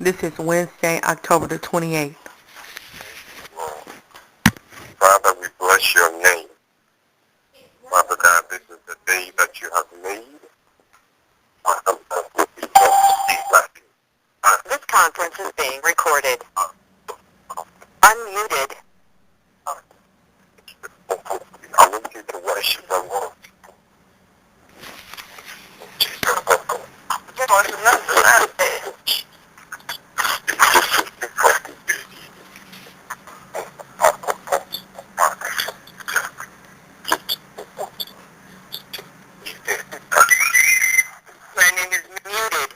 This is Wednesday, October the 28th. Lord. Father, we bless your name. Father God, this is the day that you have made. Father God, we just speak like you. This conference is being recorded. Unmuted. I want you to worship the Lord. My name is muted.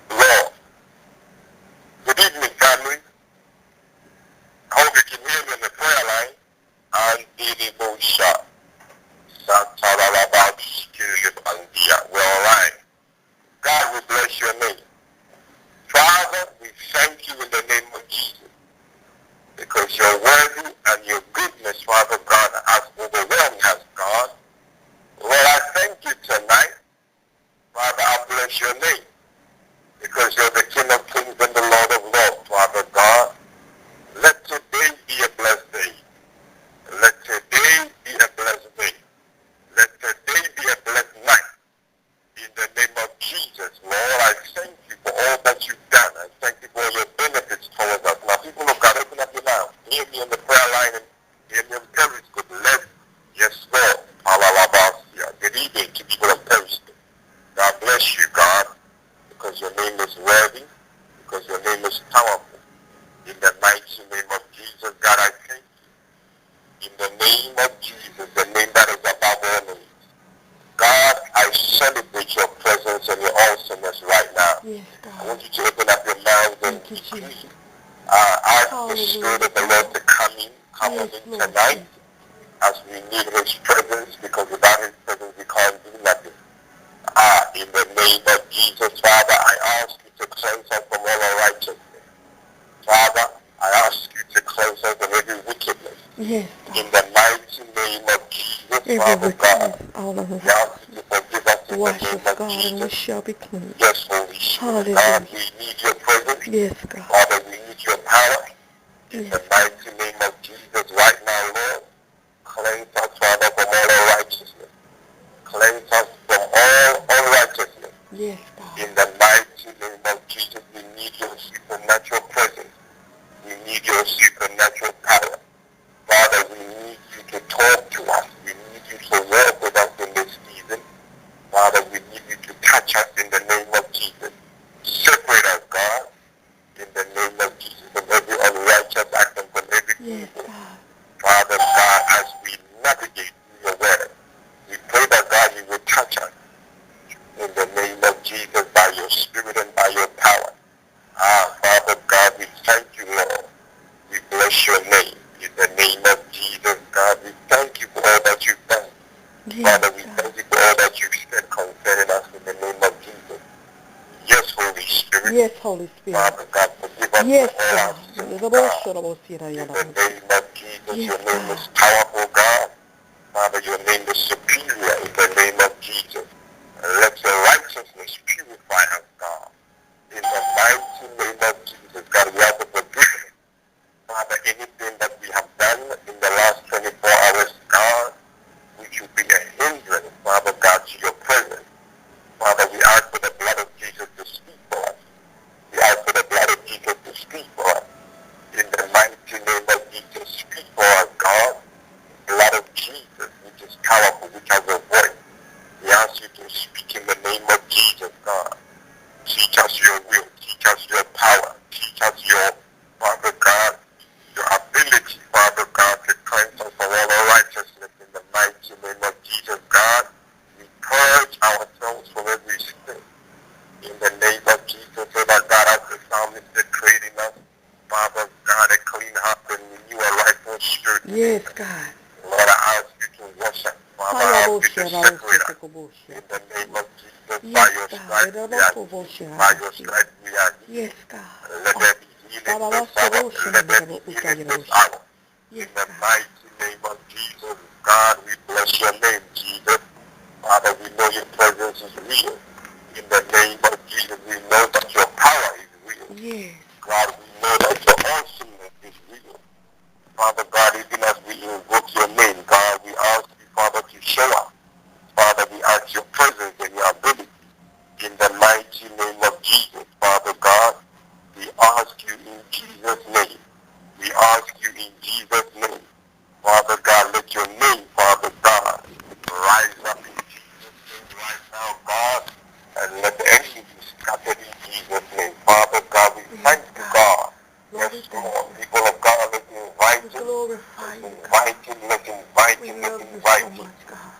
Lord, good evening, family. I hope you can hear me on the prayer line. And the shot. We're all right. God, we bless your name. Father, we thank you in the name of Jesus because you're worthy and your goodness, Father God, has overwhelmed us, God. Lord, I thank you tonight. Father, I bless your name because you're the King of Kings and the Lord of Lords, Father God. Let today be a blessed day. Let today be a blessed day. Let today be a blessed night. In the name of Jesus, Lord, I thank you for all that you've done. I thank you for your benefits towards us. Now, people of God, open up your mouth. Hear me on the prayer line and hear me on Periscope. Yes, Lord. Hallelujah. Good evening to people of Periscope. God bless you, God, because your name is worthy, because your name is powerful. In the mighty name of Jesus, God, I thank you. In the name of Jesus, the name that is above all names. God, I celebrate your presence and your awesomeness right now. Yes, God. I want you to open up your mouth and Thank you, Jesus. ask the Hallelujah, Spirit of the God. Lord to come in Yes, Lord tonight Jesus. as we need his presence, because without his presence we can't do nothing. In the name of Jesus, Father, I ask you to cleanse us from all unrighteousness. Father, I ask you to cleanse us from every wickedness. Yes, God. In the mighty name of Jesus, Every Father wickedness, God, all of we us. ask you to forgive us in the Wash name us, of God, and we Jesus. shall be clean. Yes, Holy Spirit, God, Hallelujah. we need your presence. Yes, God. Father, we need your power. In Yes, the God. mighty name of Jesus, right now, Lord, cleanse us, Father, from all unrighteousness. Cleanse us from all unrighteousness. Yes, God. In the mighty name of Jesus, we need your supernatural presence. We need your supernatural power. Father, we need you to talk to us. We need you to walk with us in this season. Father, we need you to touch us in the name of Jesus. Separate us, God, in the name of Jesus, from every unrighteous act and from every Yes, evil. God. Father God, as we navigate through your word, we pray that God, you will touch us in the name of Jesus by your spirit and by your power. Father God, we thank you, Lord. We bless your name. In the name of Jesus, God, we thank you for all that you've done. Yes, Father, we God. thank you for all that you've said concerning us in the name of Jesus. Yes, Holy Spirit. Yes, Holy Spirit. Father God, forgive us Yes, for all our God. sins, God. In the name of Jesus, Yes, your name God. is powerful, God. Father, your name is superior in the name of Jesus. And let your righteousness purify us, God. In the mighty name of Jesus, God, we have to forgive us. Father, anything that we have done in the last 24 hours, God, cause you to separate us. In the name of Jesus, by your stripes we are healed. By your stripes we are healed. Yes, God. Let there be healing this hour. Let there be healing this hour. In the mighty name of Jesus, God, we bless your name, Jesus. Father, we know your presence is real. In the name of Jesus, we know that your power is real. Yes. God, we know that your awesomeness is real. Father God, even as we invoke your name, God, we ask you, Father, to show us. Father, we ask your presence and your ability. In the mighty name of Jesus, Father God, we ask you in Jesus' name. We ask you in Jesus' name. Father God, let your name, Father God, rise up in Jesus' name right now, God, and let the enemy be scattered in Jesus' name. Father God, we thank you, God. Yes, Lord. People of God, let's invite him. Let's invite him.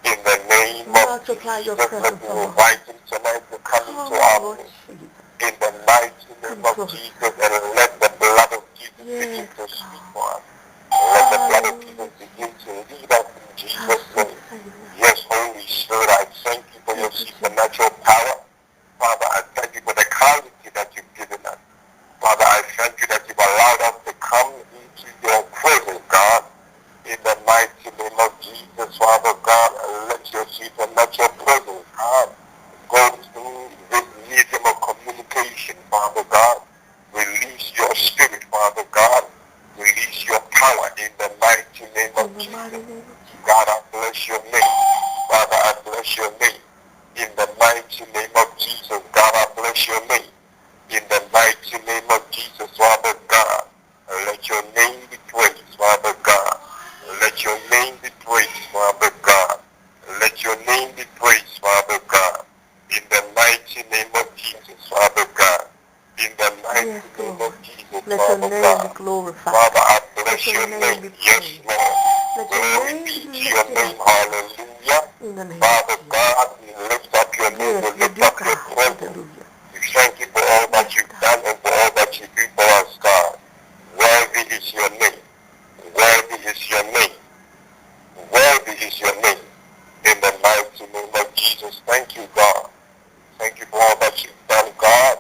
In the name of Jesus, let's invite him tonight to come into our midst. In the mighty name of Jesus, and let the blood of Jesus begin to speak for us. Let the blood of Jesus begin to lead us in Jesus' name. Yes, Holy Spirit, I thank you for your supernatural power. Father, I thank you for the clarity that you've given us. Father, I thank you that you've allowed us to come into your presence, God. In the mighty name of Jesus, Father God, let your supernatural presence, God, go through this medium of communication, Father God. Release your spirit, Father God. Release your power in the mighty name of Jesus. God, I bless your name. Father, I bless your name. In the mighty name of Jesus, God, I bless your name. In the mighty name of Jesus, Father God, let your name be praised, Father God. Let your name be praised, Father God. Let your name be praised, Father God. In the mighty name of Jesus, Father God. In the mighty name of Jesus, Father God. Father, I bless your name. Yes, Lord. Glory be to your name. Hallelujah. Father God, we lift up your name. We lift up your presence. We thank you for all that you've done and for all that you do for us, God. Worthy is your name. Worthy is your name. Worthy is your name. In the mighty name of Jesus. Thank you, God. Thank you for all that you've done, God.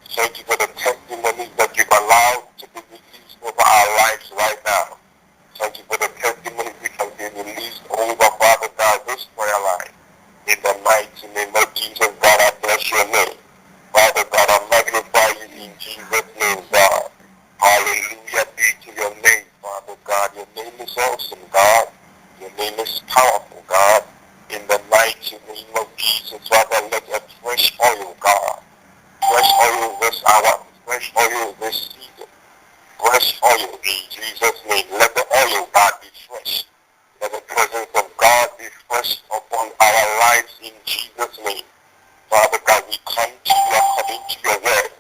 Thank you for the testimonies that you've allowed to be released over our lives right now. Thank you for the testimonies which have been released over, Father God, this prayer line. In the mighty name of Jesus, God, I bless your name. Father God, I magnify you in Jesus' name, God. Hallelujah be to your name, Father God. Your name is awesome, God. Your name is powerful, God. In the mighty name of Jesus, Father, let a fresh oil, God. Fresh oil this hour. Fresh oil this season. Fresh oil in Jesus' name. Let the oil, God, be fresh. Let the presence of God be fresh upon our lives in Jesus' name. Father God, we come to you according to your word.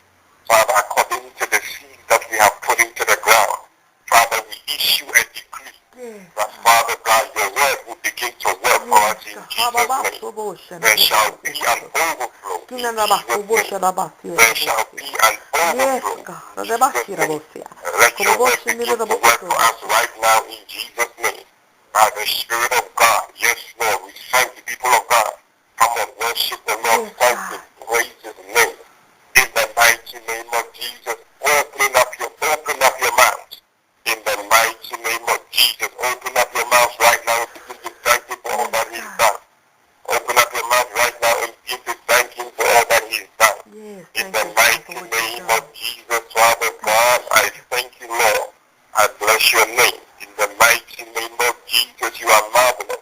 Father, according to the seed that we have put into the ground. Father, we issue a decree that, Father God, your word will begin to work for us in Jesus' name. There shall be an overflow in Jesus' name. There shall be an overflow in Jesus' name. Let your word begin to work for us right now in Jesus' name. By the Spirit of God. Yes, Lord, we thank the people of God. Come on, worship the Lord. Thank Him. Praise His name. In the mighty name of Jesus, open up your mouth. In the mighty name of Jesus, open up your mouth right now and begin to thank Him for all that He's done. Open up your mouth right now and begin to thank Him for all that He's done. In the mighty name of Jesus, Father God, I thank you, Lord. I bless your name. In the mighty name of Jesus, you are marvelous.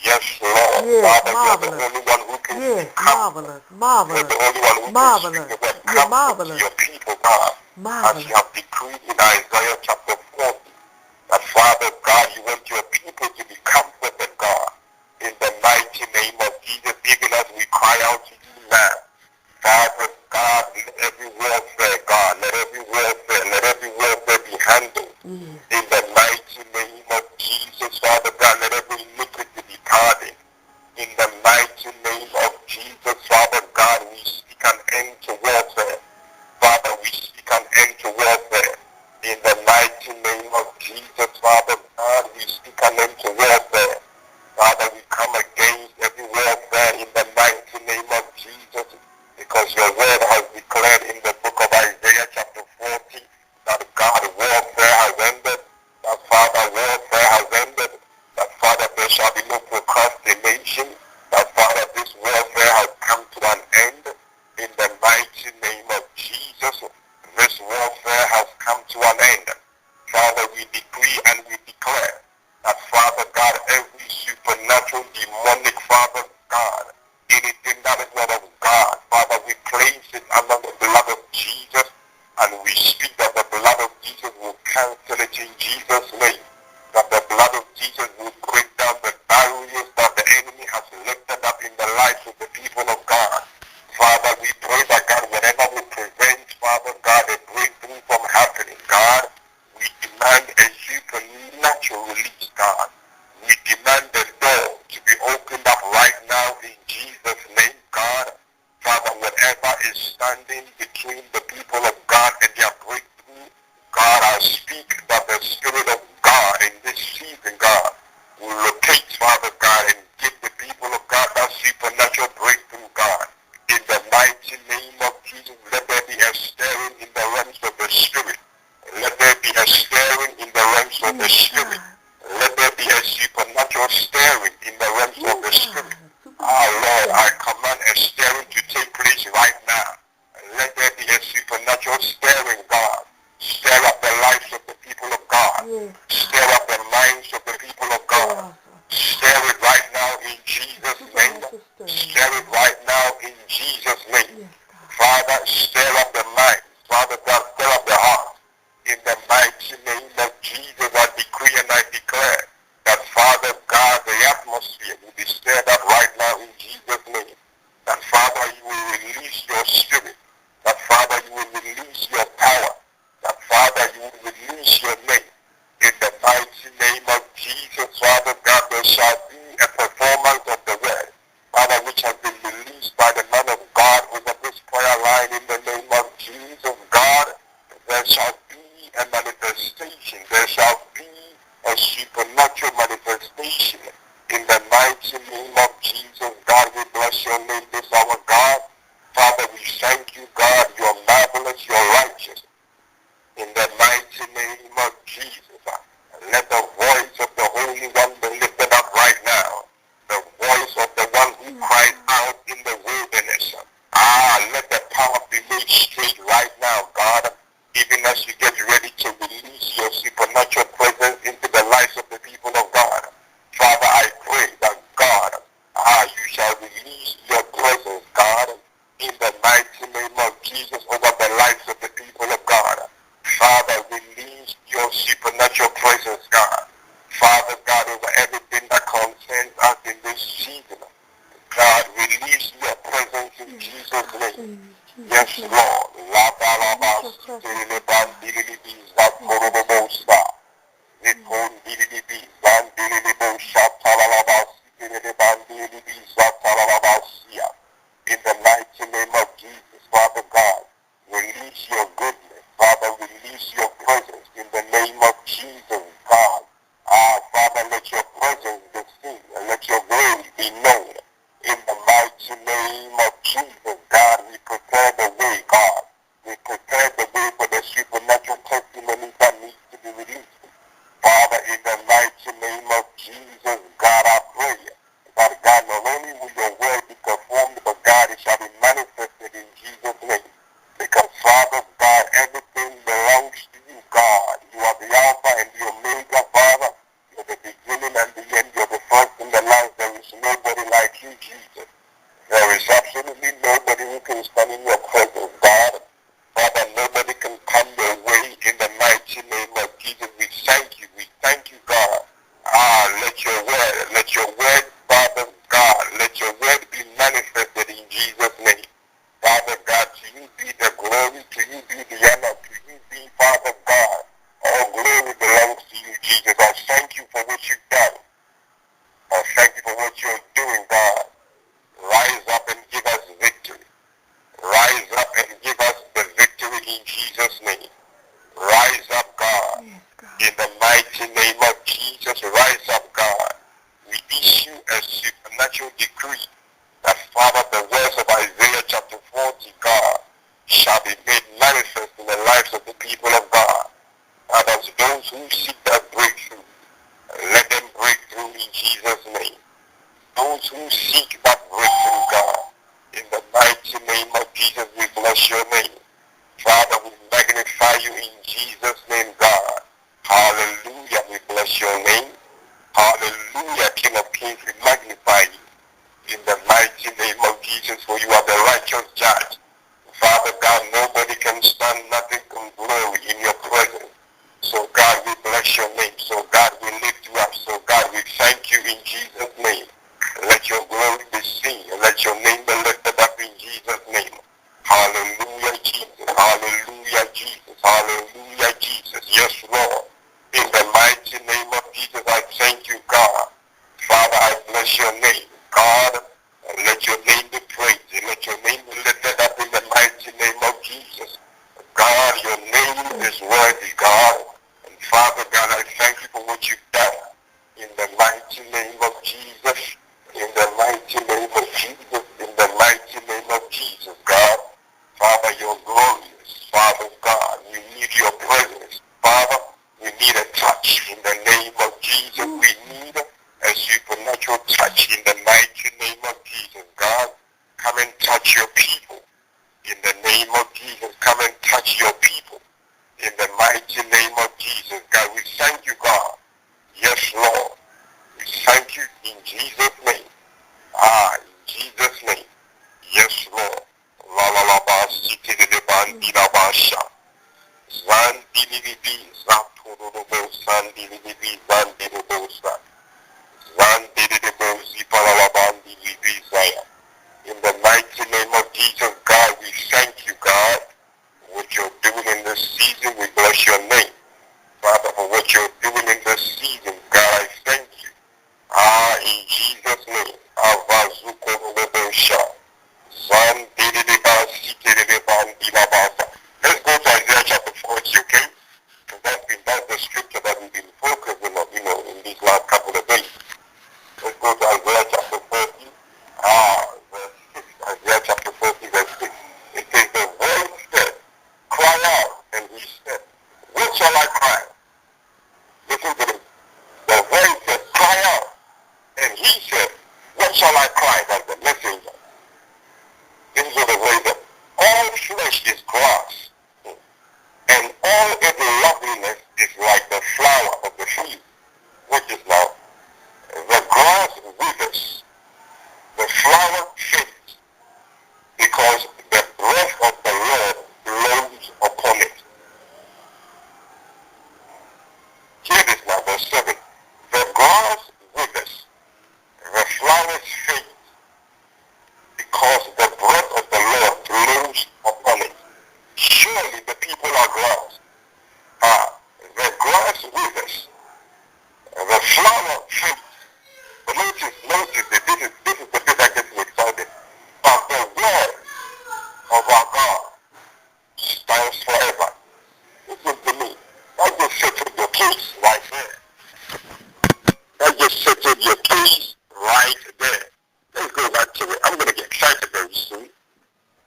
Yes, Lord. Father, you're the only one who can speak comfort. You're the only one who can speak the word comfort to your people, God. As you have decreed in Isaiah chapter 40, that, Father God, you want your people to be comforted, God. In the mighty name of Jesus, even as we cry out to you now. Father God, let every warfare, God, let every warfare be handled. In the mighty name of Jesus, Father God, let every iniquity be pardoned. In the mighty name of Jesus, Father God, we speak an end to warfare. Father, we speak an end to warfare. In the mighty that is standing between the people of God and their breakthrough, God, I speak that the Spirit of God in this season, God, will locate, Father God, and give the people of God that supernatural breakthrough, God. In the mighty name of Jesus, let there be a stirring in the realms of the Spirit. Let there be a stirring in the realms of the Spirit. Let there be a supernatural stirring in the realms of the Spirit. Lord, I command a stirring to take place right now. Let there be a supernatural stirring, God. Stir up the lives of the people of God. Stir up the minds of the people of God. Stir it right now in Jesus' name. Stir it right now in Jesus' name. Father, stir up the mind. Father God, stir up the heart. In the mighty name of Jesus, I decree and I declare that, Father God, the atmosphere will be stirred up right now in Jesus' name. That, Father, you will release your Spirit. That, Father, you will release your power. That, Father, you will release your name. In the mighty name of Jesus, Father God, there shall be a performance of the word, Father, which has been released by the man of God over this prayer line in the name of Jesus, God. There shall be a manifestation. There shall be a supernatural manifestation in the mighty name of Jesus. God, we bless your name this hour, God. Father, we thank you, God. You are marvelous. You are righteous. In the mighty name of Jesus, let the voice of the Holy One be lifted up right now. The voice of the one who cried out in the wilderness. Let the path be made straight right now, God. Even as you get ready to release your supernatural presence into the lives of the people of God. Father, I pray that, God, you shall release your presence, God, in the mighty name of Jesus over the lives of the people of God. Father, release your supernatural presence, God. Father, God, over everything that concerns us in this season. God, release your presence in Jesus' name. Yes, Lord. In the mighty name of Jesus, Father God, release your goodness. Father, release your presence in the name of Jesus, God. Father, let your presence be seen and let your glory be known. In the mighty name of Jesus, God, we prepare the way, God. We prepare the way for the supernatural testimonies that needs to be released. Father, in the mighty name of Jesus, God, I pray that, God, not only will your word be performed, but God, it shall be manifested in Jesus' name. Because, Father, God, everything belongs to you, God. You are the Alpha and the Omega, Father. You're the beginning and the end. You're the first and the last. There is nobody like you, Jesus. There is absolutely nobody who can stand in your presence, God. Father, nobody can come your way in the mighty name of Jesus. We thank you. We thank you, God. Let your word, Father God, let your word be manifested in Jesus' name. Father God, to you be the glory, to you be the honor, to you be, Father God. All glory belongs to you, Jesus. I thank you for what you've done. I thank you for what you're doing, God. Rise up and give us victory. Rise up and give us the victory in Jesus' name. Rise up, God. In the mighty name of Jesus, rise up, God. We issue a supernatural decree that, Father, the words of Isaiah chapter 40, God, shall be made manifest in the lives of the people of God. And as those who seek that breakthrough, let them break through in Jesus' name. Those who seek that breakthrough, God, in the mighty name of Jesus, we bless your name. Father, we magnify you in Jesus' name, God. Hallelujah, we bless your name. Hallelujah, King of Kings, we magnify you. In the mighty name of Jesus, for you are the righteous judge. Father God, nobody can stand, nothing can glory in your presence. So God, we bless your name. So God, we lift you up. So God, we thank you in Jesus' name. Let your glory be seen. Let your name be lifted up in Jesus' name. Hallelujah, Jesus. Hallelujah, Jesus. Hallelujah, Jesus. Yes, Lord. In the mighty name of Jesus, I thank you, God. Father, I bless your name. God, let your name be praised. Let your name be lifted up in the mighty name of Jesus. In the mighty name of Jesus. In the mighty name of Jesus, God. Father, you're glorious. Father God, we need your presence. Father, we need a touch in the name of Jesus. We need a supernatural touch in the mighty name of Jesus, God. Come and touch your people. In the name of Jesus, come and touch your people. In the mighty name of Jesus, God, we thank you, God. Yes, Lord. We thank you in Jesus' name. In Jesus' name. Yes, Lord. La la la ba si te de bandi la ba sha. Zandi li bi zatoro do bo sandi li bi zandi do bo sa. Zandi de bo si pa la bandi li bi zaya. In the mighty name of Jesus, God, we thank you, God, for what you're doing in this season. We bless your name. Father, for what you're doing in this season, God, I thank you. In Jesus' name. Let's go to Isaiah chapter 40, okay? Because that's the scripture that we've been focusing on, in these last couple of days. Let's go to Isaiah chapter 40, verse 6. Isaiah chapter 40, verse 6. It says, the voice said, cry out, and he said, what shall I cry? Listen to this. The voice said, cry out, and he said, what shall I cry? That's the messenger. This is what the voice said. All flesh is grass, and all its loveliness is like the flower of the field, which is now the grass withers, the flower fades, because the breath of the Lord blows upon it. Hear this now, verse 7. The grass withers, the flowers fade, because the breath of the Lord blows upon it. Surely the people are grass. The grass withers, the flower fades. But notice that this is the bit that gets me excited. But the word of our God stands forever. Listen to me. That just settled your case right there. That just settled your case right there. Let's go back to it. I'm going to get excited very soon.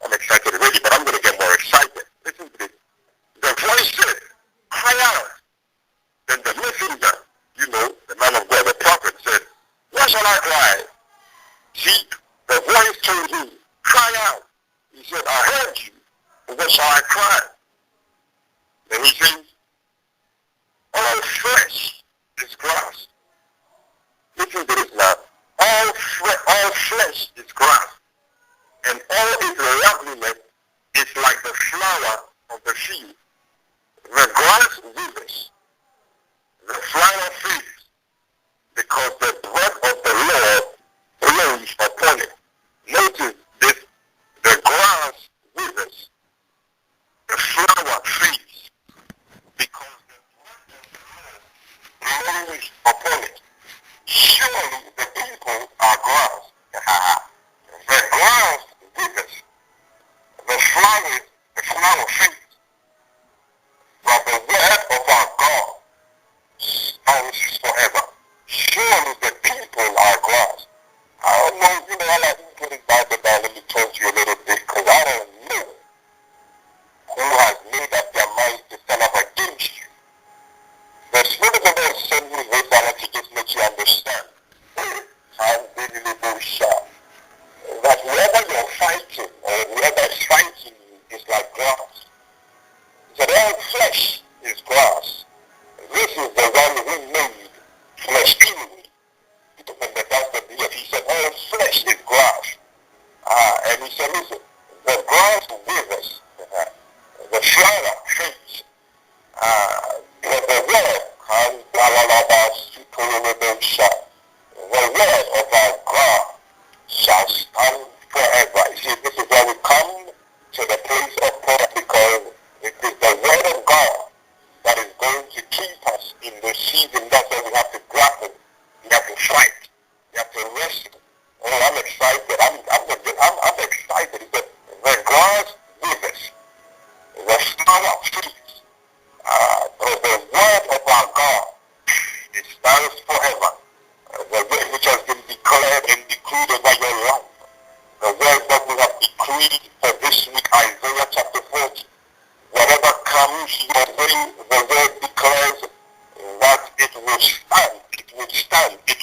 I'm excited already, but I'm going to get more excited. Listen to this. The voice said, cry out. Then the messenger, the man of God, the prophet said, what shall I cry? See, the voice told him, cry out. He said, I heard you, but what shall I cry? Then he says, all flesh is grass. Listen to this now. All flesh is grass, and all its loveliness is like the flower of the field. The grass withers, the flower fades, because the breath of the Lord blows upon it. Notice this, the grass withers, the flower fades, because the breath of the Lord blows upon it. Surely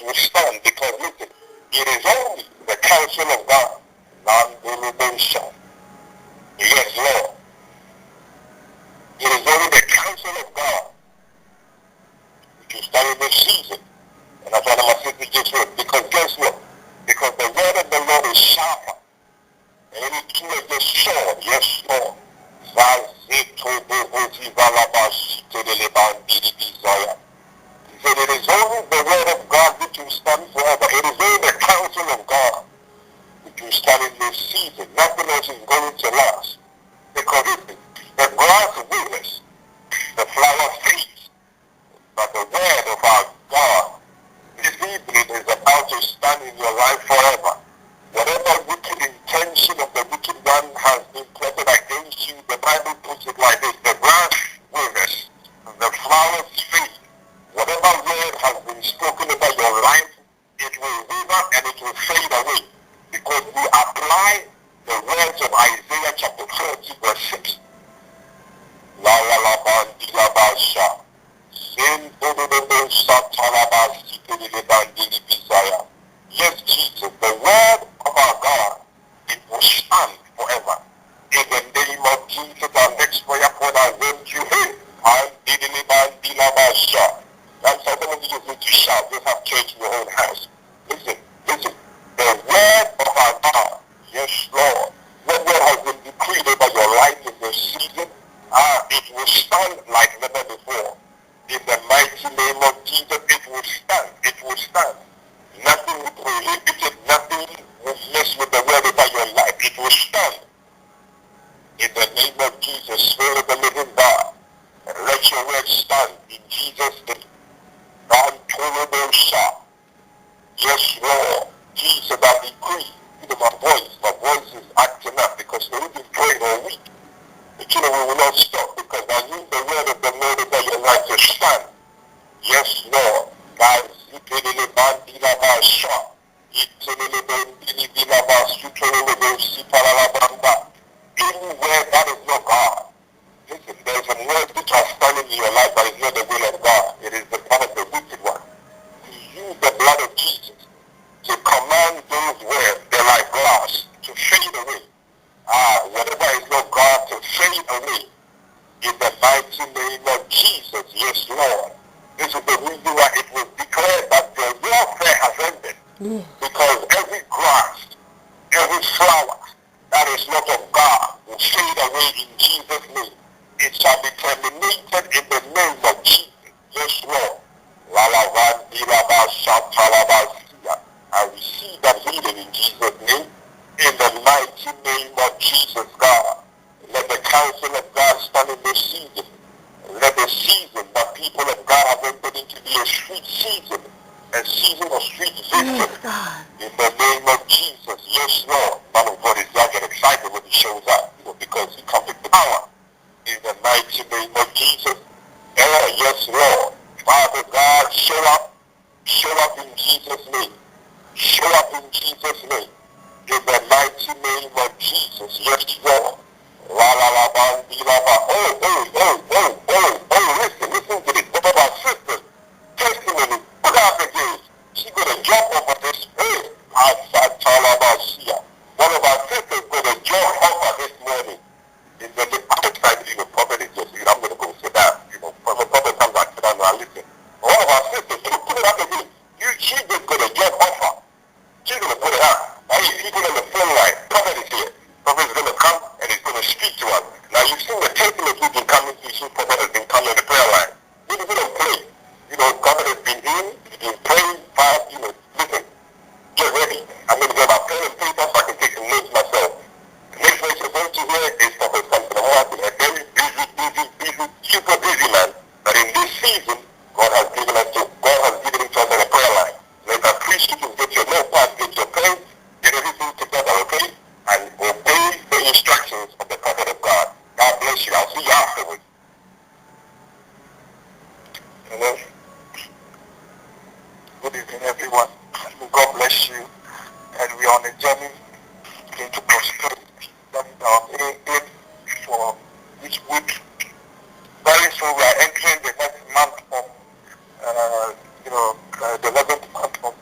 it will stand because listen, it is only the counsel of God, non-deliberation. Yes, Lord. It is only the counsel of God which will stand in this season. And that's why my sister just wrote, because guess what? Because the word of the Lord is sharper. And any two-edged sword, yes, Lord. He said, it is only the word of God which will stand forever. It is only the counsel of God which will stand in this season. Nothing else is going to last. Because the grass withers, the flower fades, but the word of our God this evening is about to stand in your life forever. Whatever wicked intention of the wicked one has been plotted against you, the Bible puts it like this: the grass withers, the flowers fade. Whatever word has been spoken about your life, it will wither and it will fade away. Because we apply the words of Isaiah chapter 40 verse 6. La la la ba di la ba sha. Sin do do do do sa ta la ba si do do do ba di di bisaya. Yes, Jesus, the word of our God, it will stand forever. In the name of Jesus, our next prayer point, I want you here. And some of you just need to shout. Just have church in your own house. Listen, listen. The word of our God, yes, Lord. What word has been decreed over your life in this season? It will stand like never before. In the mighty name of Jesus, it will stand. It will stand. Nothing will prohibit it. Nothing will mess with the word about your life. It will stand. In the name of Jesus, Spirit of the living God, let your word stand in Jesus' name. Yes, Lord. Jesus, I decree. My voice is acting up because we've been praying all week. But we will not stop because I need the word of the Lord about your life to stand. Yes, Lord. Anywhere that is not God. Listen, there's a word which are standing in your life, but it's not the will of God. It is the plan of the wicked one. Use the blood of Jesus to command those words. They're like glass to fade away. Whatever is not God to fade away. In the mighty name of Jesus, yes, Lord. This is the reason why it was declared that the warfare has ended. Because every grass, every flower that is not of God will fade away in Jesus' name. It shall be terminated in the name of Jesus. Yes, Lord. I receive that healing in Jesus' name. In the mighty name of Jesus, God. Let the counsel of God stand in this season. Let the season that people of God have entered into be a sweet season. A season of sweet victory. In the name of Jesus. Yes, Lord. Man of God is not get excited when he shows up. Because he comes with power. In the mighty name of Jesus. Yes, Lord. Father God, show up. Show up in Jesus' name. Show up in Jesus' name. In the mighty name of Jesus. Yes, Lord. Listen to this. One of our sisters, testimony, put out the gates. She's going to jump off of this bed. One of our sisters going to jump off of this morning. In the prophet you know, prophet is just, I'm going to go sit down. Prophet comes back, sit down and I listen. One of our sisters, put it out the gate. She's just going to jump off her. She's going to put it out. I need people on the phone line. Prophet is here. Prophet is going to come and he's going to speak to us. Now you've seen the testimony we've been coming to. See, Prophet has been coming on the prayer line. We don't play. Prophet has been in. He's been praying fast. Listen, get ready. I'm going to get my pen and paper so I can take some notes myself. The next place you're going to hear is Prophet Samson. I've been a very busy, super busy man. But in this season, God has given it to us on a prayer line. Let us appreciate you. Get your notepad, get your pen, get everything together, okay? And obey the instructions of the prophet of God. God bless you. I'll see you afterwards. Hello. Good evening, everyone. God bless you. And we are on a journey into prosperity. That is our aim for this week. Very soon we are entering the next month of, the 11th month of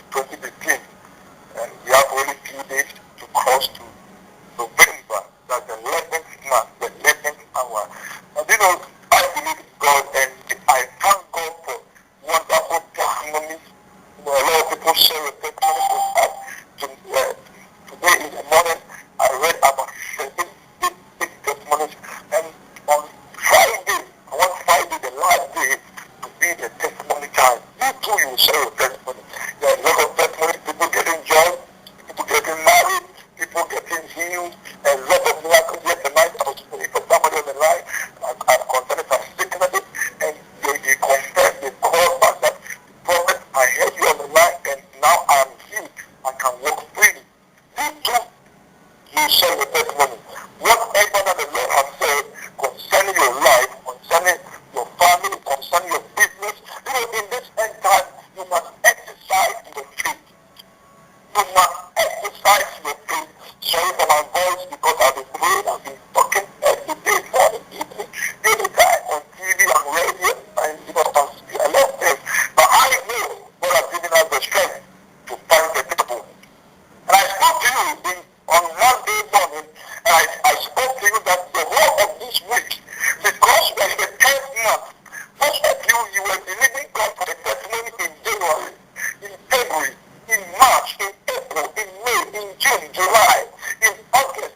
March, in April, in May, in June, July, in August,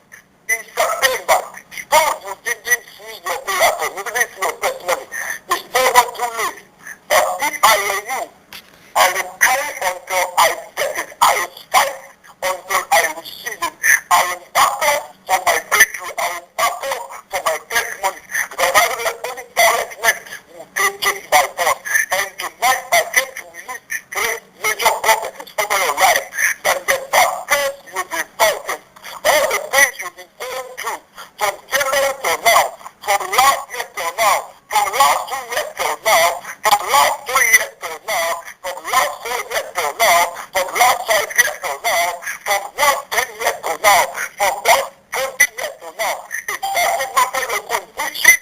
in September. God, you didn't see your miracle. You didn't see your testimony. It's never too late. But if I were you, I will carry until I get it. I will fight until I receive it. I will battle for my breakthrough. I will battle for my testimony. The Bible says only powerlessness will take it by force. And tonight I came to release three major prophecies over your life. That the battles you'll be fighting, all the things you've been going through, from January till now, from last year till now, from last 2 years till now, from last 3 years till now, from last 4 years till now, from last 5 years till now, from last 10 years till now, from last 20 years till now. It doesn't matter the condition,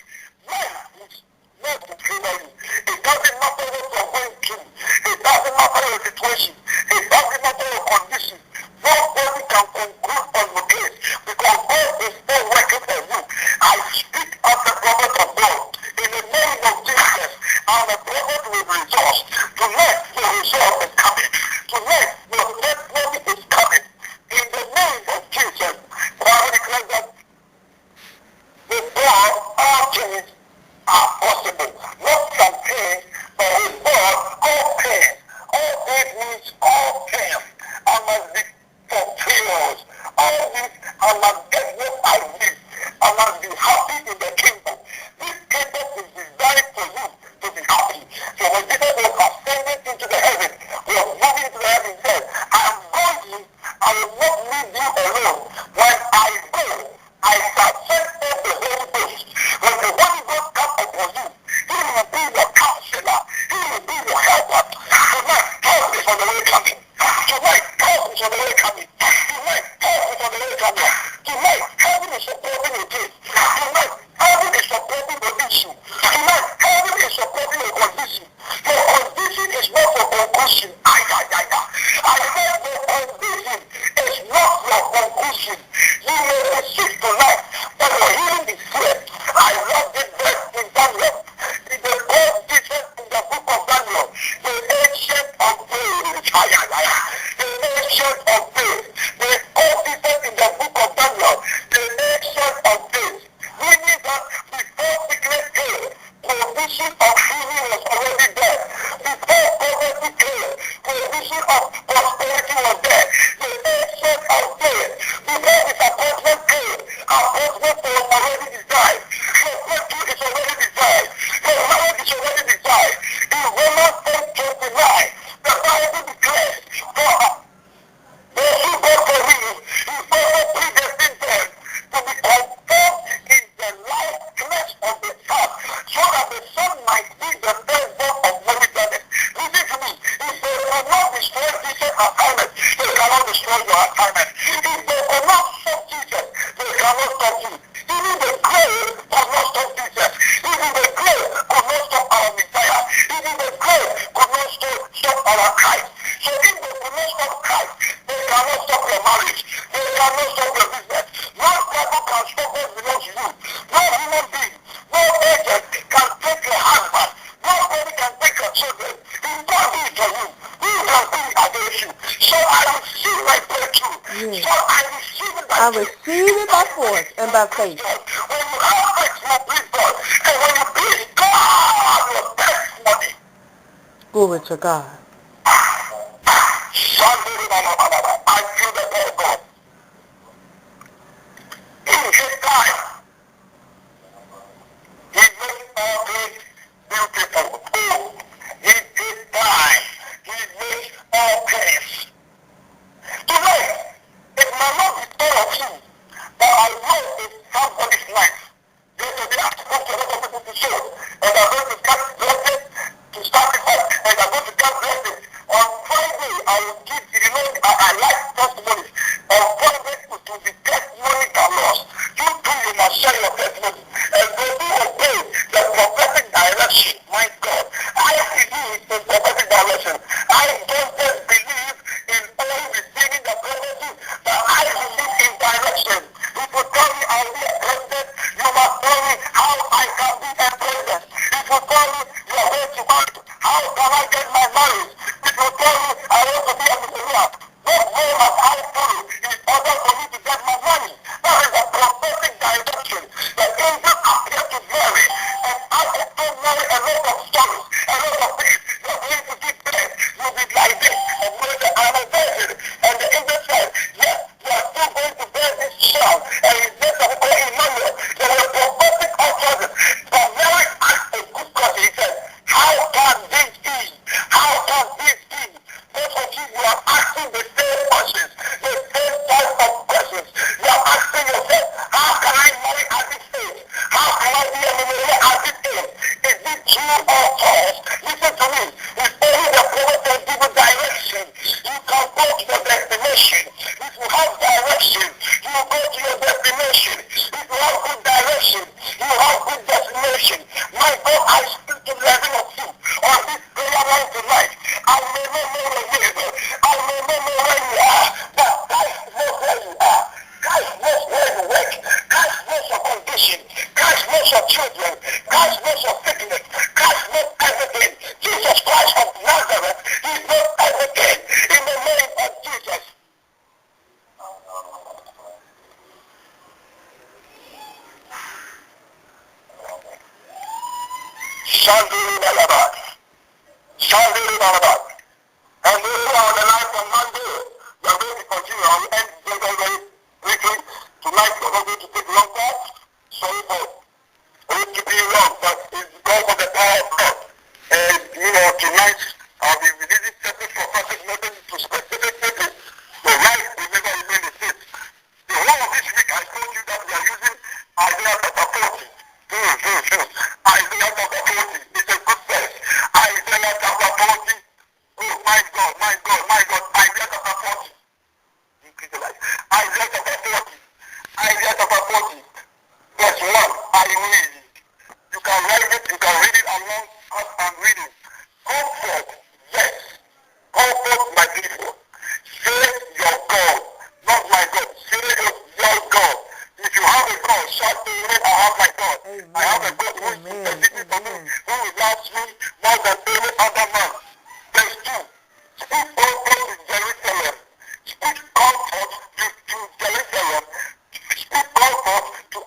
life is not to favor you. It doesn't matter what you're going through. It doesn't matter your situation. It doesn't matter your condition. Nobody can conclude on your case because God is still working for you. I speak as a prophet of God. In the name of Jesus, I'm a prophet with resource. Tonight, the resource is coming. Tonight, your testimony is coming. In the name of Jesus, Bible declares that with God, all things are possible. Not some things, but with God, all things. All things means all things. I must be fulfilled. All this, I must get what I need. I must be happy in the kingdom. This kingdom is designed for you to be happy. So when Jesus was ascended into the heaven, was moving to the heaven, he said, I am going, I will not leave you alone. When I go, I shall send forth the Holy Ghost. When the Holy Ghost comes upon you, he will be your counselor. He will be your helper. Tonight, God is on the way coming. Tonight, God is on the way coming. Tonight, God is on the way coming. Tonight, heaven is supporting your case. Tonight, heaven is supporting your issue. Tonight, heaven is supporting your condition. Your condition is not for conclusion. I said your condition is not your conclusion. You may be sick tonight, but your healing is here. I love this verse in Daniel. It is called Jesus in the book of Daniel. The ancient of days. The ancient of days. They call Jesus in the book of Daniel. The ancient of days. Meaning that before sickness came, provision of healing was already there. Before poverty came, provision of prosperity was there. The ancient of days. Before disappointment came, appointment was already designed. Your breakthrough is already designed. Your marriage is already designed. In Romans 10:29, the Bible declares, for those who go for me, he also predestined them to be conformed in the likeness of the Son, so that the Son might be the firstborn of many brethren. Listen to me. If they cannot destroy Jesus' assignment, they cannot destroy your assignment. If they cannot stop Jesus, they cannot stop you. Even the grave could not stop Jesus. Even the grave could not stop our Messiah. Even the grave could not stop our Christ. So if they could not stop Christ, they cannot stop your marriage. They cannot stop your business. No devil can stop what belongs to you. No human being, no agent can take your husband. Nobody can take your children. If God be for you, who can be against you? So I receive my breakthrough. Yes. So I receive it by I receive it by force and by faith. when you have faith, you please God. And when you please God, your testimony. Glory to God. I feel the Lord God. In his time, he made all things beautiful. In his time, he made all things. Tonight, it might not be all of you, but I know it's somebody's life. Yesterday, I spoke to a lot of people to show, and they're going to get blessed to start it up, and they're going to get blessed. On Friday, I will give, I like testimonies. On Friday, it will be testimony that lost. You too, you must share your testimony. And those who obey the prophetic direction, my God, I believe in prophetic direction. I don't just believe in only receiving the prophecy, but I believe in direction. If you tell me I'll be a president, you must tell me how I can be a president. If you tell me you are going to marry, how can I get my marriage? If you tell me I want to be a millionaire, Shandiri Balaba. Shandiri Balaba. And we are the life on Monday. We are going to continue. I will end very, very quickly. Tonight we are not going to take long time. Sorry for it to be long, but it's because of the power of God. And tonight I'll be releasing certain prophetic messages to specific people. Your life will never remain the same. The whole of this week I told you that we are using Isaiah chapter 40. Isaiah chapter 40 is a good verse. Isaiah chapter 40. Oh my God, my God, my God. Isaiah chapter 40. Increase the life. Isaiah chapter 40. Isaiah chapter 40. Verse 1. I read. You can write it, you can read it along as I'm reading. Comfort, yes. Comfort my people. Say your God, not my God. Say your God. If you have a God, shout to me, I have my God. Amen. I have a God who is specific for me, who loves me more than any other man. Verse 2. Speak comfort to Jerusalem. Speak comfort to Jerusalem. Speak comfort to a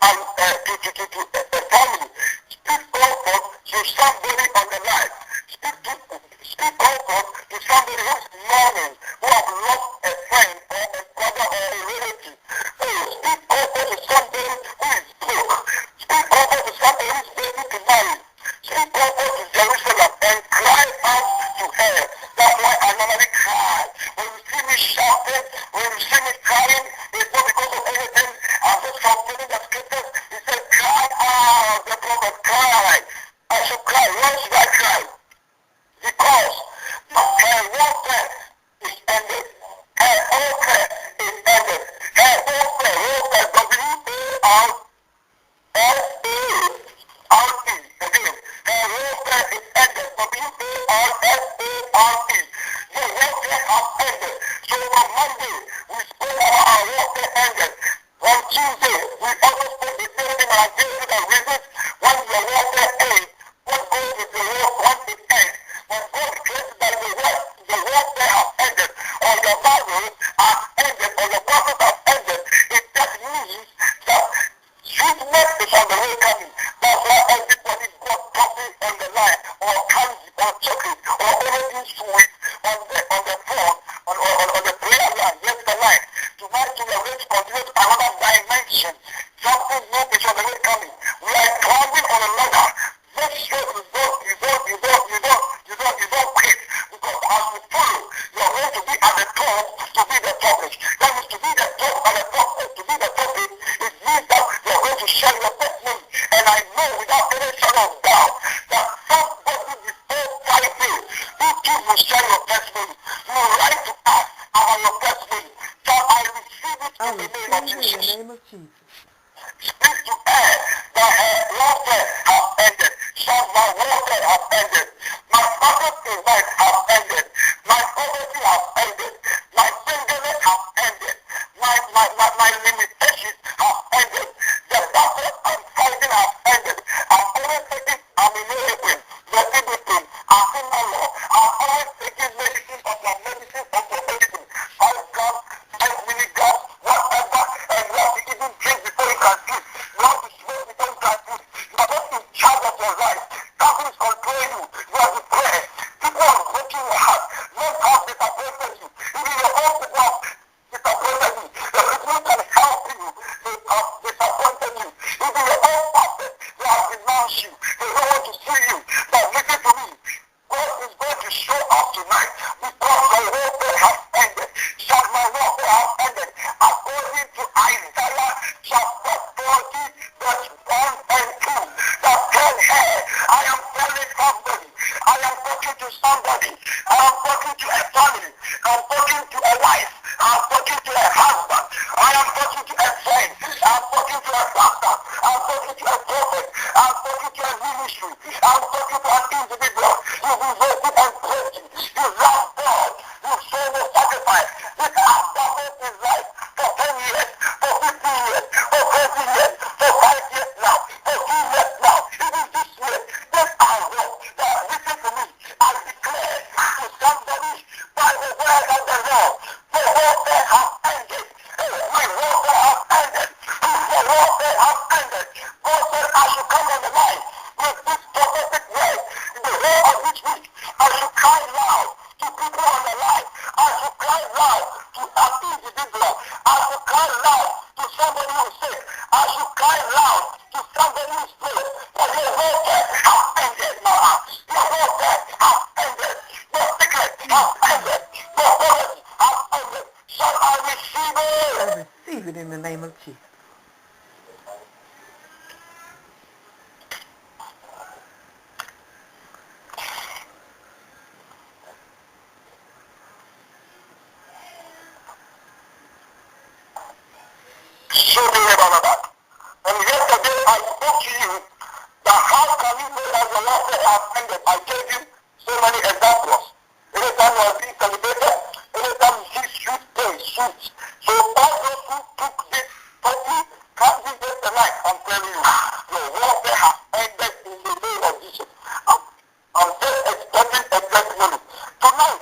family. Speak comfort to somebody on the life. Speak comfort to somebody who's mourning, who have lost a friend or a brother or a relative. Oh, speak comfort to somebody who is broke. Speak comfort to somebody who is waiting to marry. Speak comfort to Jerusalem and cry out to her. That's why I normally cry. When you see me shouting, when you see me crying, it's not because of anything. I'm just fulfilling the scriptures. He said, cry out, the prophet, cry. I should cry. Why should I cry? Because her warfare is ended. Her warfare is ended. Her warfare, W-A-R S-A-R-T. Again, her warfare is ended. W-A-R-S-A-R-T. The warfare has ended. So on Monday, we spoke about our warfare ended. On Tuesday, we also spoke the same thing, and I gave you the reasons when the warfare ends. What goes with the war once it ends? When God declares that the warfare has ended, or your Bible has ended, or your prophet has ended, it just means that sweetness is on the way coming. That's why everybody got coffee on the line, or candy, or chocolate, or anything sweet on the phone, on the prayer line, yesterday. Tonight we are going to continue to another dimension. Something new is on the way coming. We are climbing on a ladder. Make sure you don't quit. Because as you follow, you are going to be at the top to be the topic. That means to be the top at the top, to be the topic, it means that you are going to share your testimony. And I know without any shadow of doubt that somebody before 5 days, who too will share your testimony. You will write to us about your testimony. So I receive it in the name of Jesus. Speak to her that her warfare has ended. Shout, my warfare has ended. My father's life has ended. My poverty has ended. My singleness has ended. My limitations have ended. The battle I'm fighting has ended. I'm always taking aminobutin, methibutin, afimalor. I'm always taking medicine of my medicine of the medicine. 5 grams, 5 milligrams, whatever, and you have to even drink before you can sleep. You have to smoke before you can sleep. You are not in charge of your life. Something is controlling you. You are depressed. People are breaking your heart. Men have disappointed you. Even your own people have disappointed you. The people can help you. They have disappointed you. Even your own pastor, they have denounced you. They don't want to see you. But listen to me. God is going to show up tonight because the warfare has ended. Shout, my warfare has ended. According to Isaiah chapter 40, verse 1 and 2. That tell her, I am telling somebody. I am talking to somebody. I am talking to a family. I am talking to a wife. I am talking to a husband. I am talking to a friend. I am talking to a pastor. I am talking to a prophet. I am talking to a ministry. I am talking to an individual. You devoted and praying. You love God. You show no sacrifice. This has doubled his life for 10 years, for 15 years, for 20 years, for 5 years now, for 2 years now, even this year. This I know. Now listen to me. I declare to somebody by the word of the Lord, the warfare has ended. My warfare Shout, I receive it. I receive it in the name of Jesus. And yesterday I spoke to you that how can you know that your life has ended? I gave you so many examples. Anytime you are being celebrated, anytime you see sweet days, sweet. So all those who took this totally can't be just tonight. I'm telling you, your warfare has ended in the name of Jesus. I'm just expecting a testimony. Tonight,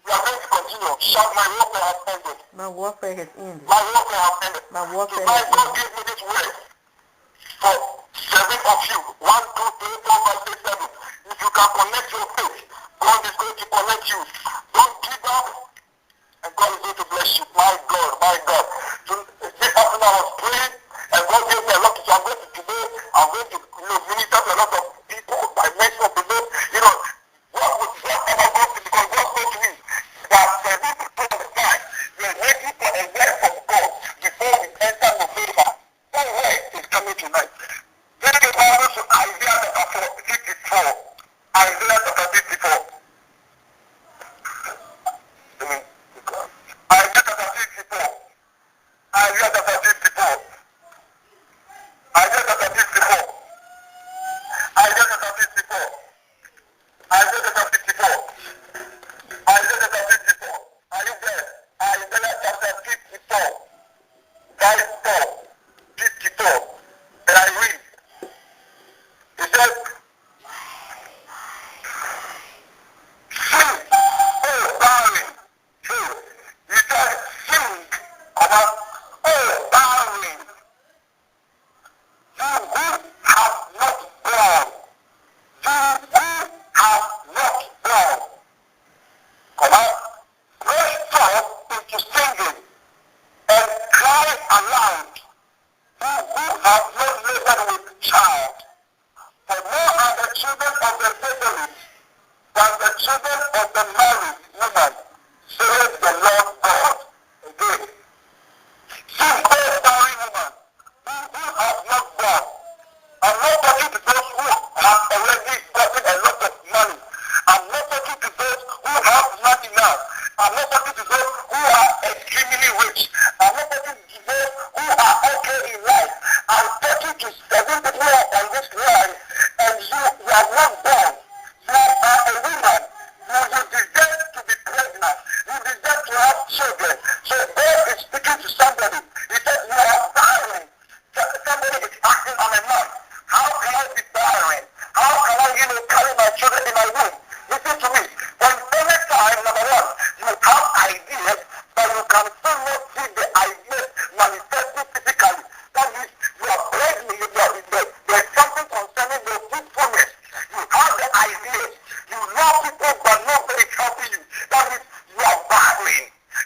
we are going to continue. Shout, my warfare has ended. My warfare has ended. My warfare has ended. My warfare Tonight, has God ended. gave me this word for 7 of you. 1, 2, 3, 4, 5, 6, 7. If you can connect your faith, God is going to connect you. Don't give up, and God is going to bless you. My God, my God. So, this afternoon I was praying, and God gave me a lot. So I'm going to today, I'm going to minister to a lot of people. I mention of the name. What was God ever going to, because God spoke to me that there will be people on the side. We're waiting for a word from God before we enter November. That word is coming tonight. Take the Bible to Isaiah chapter 54. Isaiah chapter 54. Isaiah chapter 54. Isaiah chapter 54. Isaiah chapter 54. Isaiah chapter 54. Isaiah chapter 54. Isaiah chapter 54. Are you there? Isaiah chapter 54. Verse 4. 54. And I read. It says, sing, oh darling, sing. He said, sing, oh darling, you who have not born, you who have not born, break forth into singing and cry aloud, you who have not labored with child. For more are the children of the fatherless than the children of the married woman, says the Lord God. Again. Sing, O barren woman, who have not born. I'm not talking to those who have already gotten a lot of money. I'm not talking to those who have not enough. I'm not talking to those who are extremely rich. I'm not talking to those who are okay in life. I'm talking to 7 people who are on this line, and you are not born. You are a woman. You deserve to be pregnant. You deserve to have children. So God is speaking to somebody. He said, you are barren. Somebody is asking, I'm a man. How can I be barren? How can I, carry my children in my womb? Listen to me. When every time, number one, you have ideas, but you can still not see the ideas manifesting physically. That means you are pregnant. There's something concerning your fruitfulness. You have the ideas. You love people, but nobody is helping you. That means you are barren.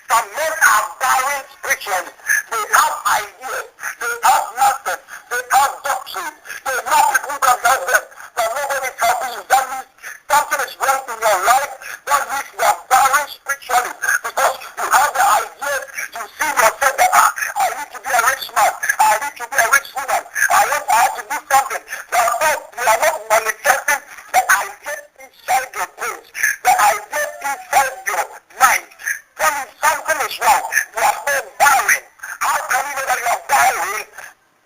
Some men are barren spiritually. They have ideas. They have masters. They have doctrines. They know people who can help them, but nobody is helping you. That means something is wrong in your life. That means you are barren spiritually, because you have the ideas. You see yourself that I need to be a rich man. I need to be a rich woman. I have to do something. Therefore, you are not manifesting the ideas inside your brains, the ideas inside your mind. Tell me something is wrong. You are so barren. How can you know that you are barren?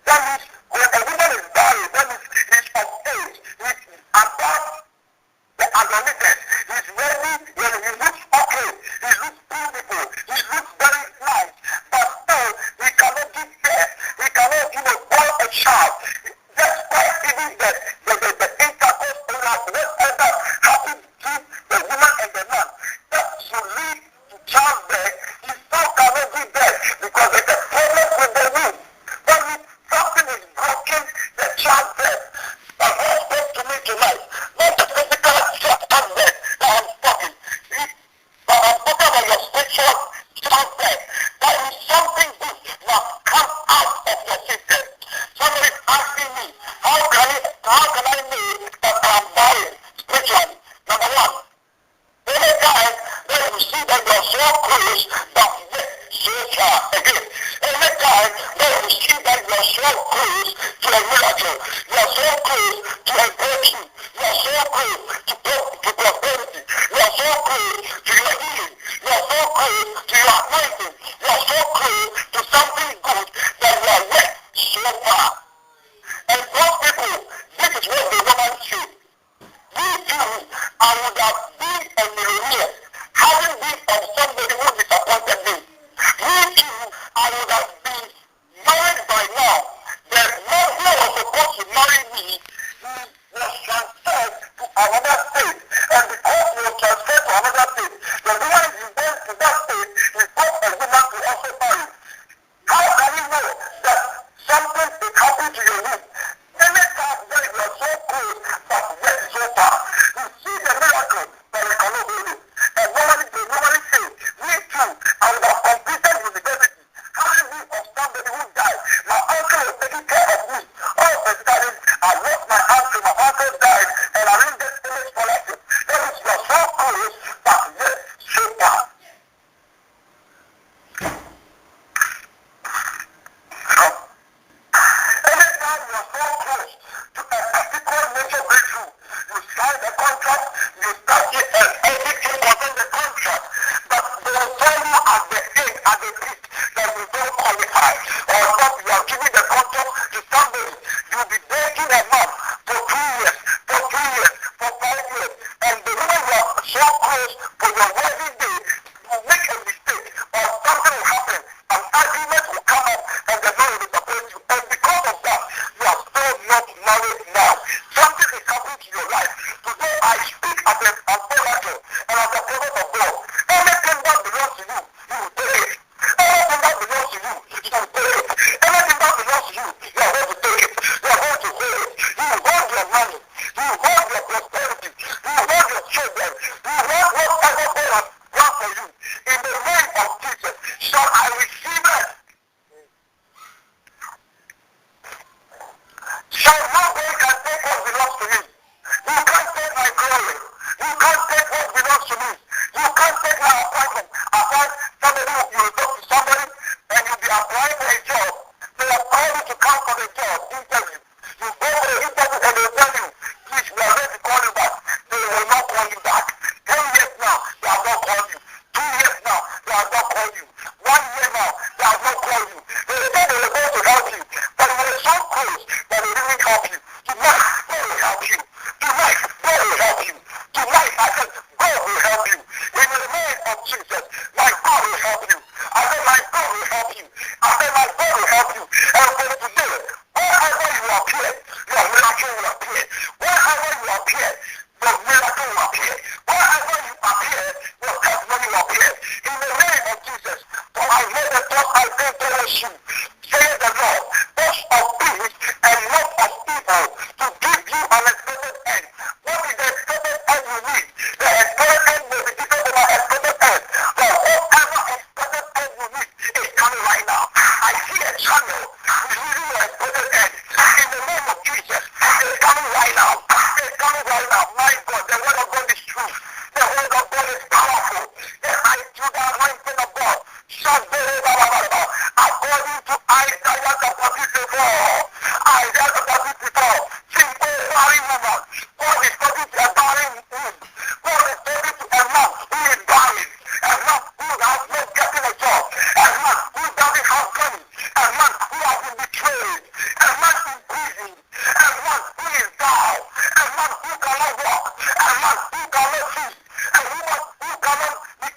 That means when a woman is barren, that means he's of age. He's above the adolescent. He's ready. He looks okay. He looks beautiful. He looks very nice. But still, he cannot give birth. He cannot, born a child. Despite even the intercourse whatever happened to the woman and the man, that should lead to childbirth, he still cannot give birth because there's a problem with the womb. That means something is miracle. You are so close to a breakthrough. You are so close to prosperity. You are so close to your healing. You are so close to your anointing. You are so close to something good that you are yet so far. And those people, this is what the woman said. Me too, I would have been a millionaire, having been of somebody who disappointed me. Me too, I would have been married by now. The man who was supposed to marry me was transferred to another state. And because he was transferred to another state, the woman he went to that state, he got a woman to also marry. How can you know that something is happening to your room? Anytime when you are so close, but yet so far, you see the miracle, but you cannot hold it. And normally say, me too, I would have completed university. Having been of somebody who died, my uncle was taking care of me. All of a sudden, I lost my uncle, my uncle died, and I didn't get any scholarship. That is, you are so close, but yet so far. Anytime you are so close to a particular major breakthrough, you sign the contract, you start it and everything concerning the contract, but they will tell you at the end, at the peak, that you don't qualify. Or that you are giving the contract to somebody, you will be breaking a month for 2 years, for 3 years, for 5 years, and the moment you are so close for your wedding day, you make a mistake, or something will happen, an argument will come up, and the man will disappoint you. And because of that, you are still not married now. Something is happening to your life. Today, I speak as an oracle and as a prophet of God. Anything that belongs to you, you will take it. Anything that belongs to you, you will take it. Anything that belongs to you, you are going to take it. You are going to hold it. You will hold your money. You will hold your prosperity. You will hold your children. You will hold whatever God has done for you. In the name of Jesus, shall I receive it? So nobody can take what belongs to me. You can't take my glory. You can't take what belongs to me. You can't take my appointment. Apart somebody, you will talk to somebody and you'll be applying for a job. They have called you to come for the job interview. You go for the interview and they tell you, please, we are ready to call you back. They will not call you back. 10 years now, they have not called you. 2 years now, they have not called you. 1 year now, they have not called you. They said they were going to help you, but you were so close that they didn't help you. Tonight, God will help you. Tonight, God will help you. Tonight, I said, God will help you. In the name of Jesus, my God will help you. I said, my God will help you. I said, my God will help you. And for today, wherever you appear, your miracle will appear. Wherever you appear, your miracle will appear. Wherever you appear, your testimony will appear. In the name of Jesus, for I know the thoughts I think towards you, says the Lord, thoughts of peace and not of evil, to give you an expected end. What is the expected end you need? The expected end may be different than our expected end. But whatever expected end you need is coming right now. I see a channel releasing your expected end. In the name of Jesus, it's coming right now. It's coming right now. My God, the word of God is true. The word of God is powerful. The anointing of God shall be according to Isaiah chapter 54. Isaiah chapter 54. Simple barren woman. God is talking to a barren woman. God is talking to a man who is barren. A man who has not gotten a job. A man who doesn't have money. A man who has been betrayed. A man in prison. A man who is down. A man who cannot walk. A man who cannot see. A woman who cannot be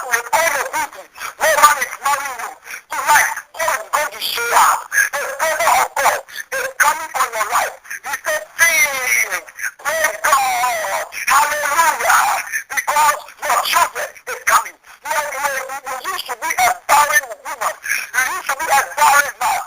with all the beauty. No man is marrying you. Tonight, God is going to show up. The favor of God is coming on your life. He said, sing, praise God, hallelujah, because your children is coming. You used to be a barren woman. You used to be a barren man.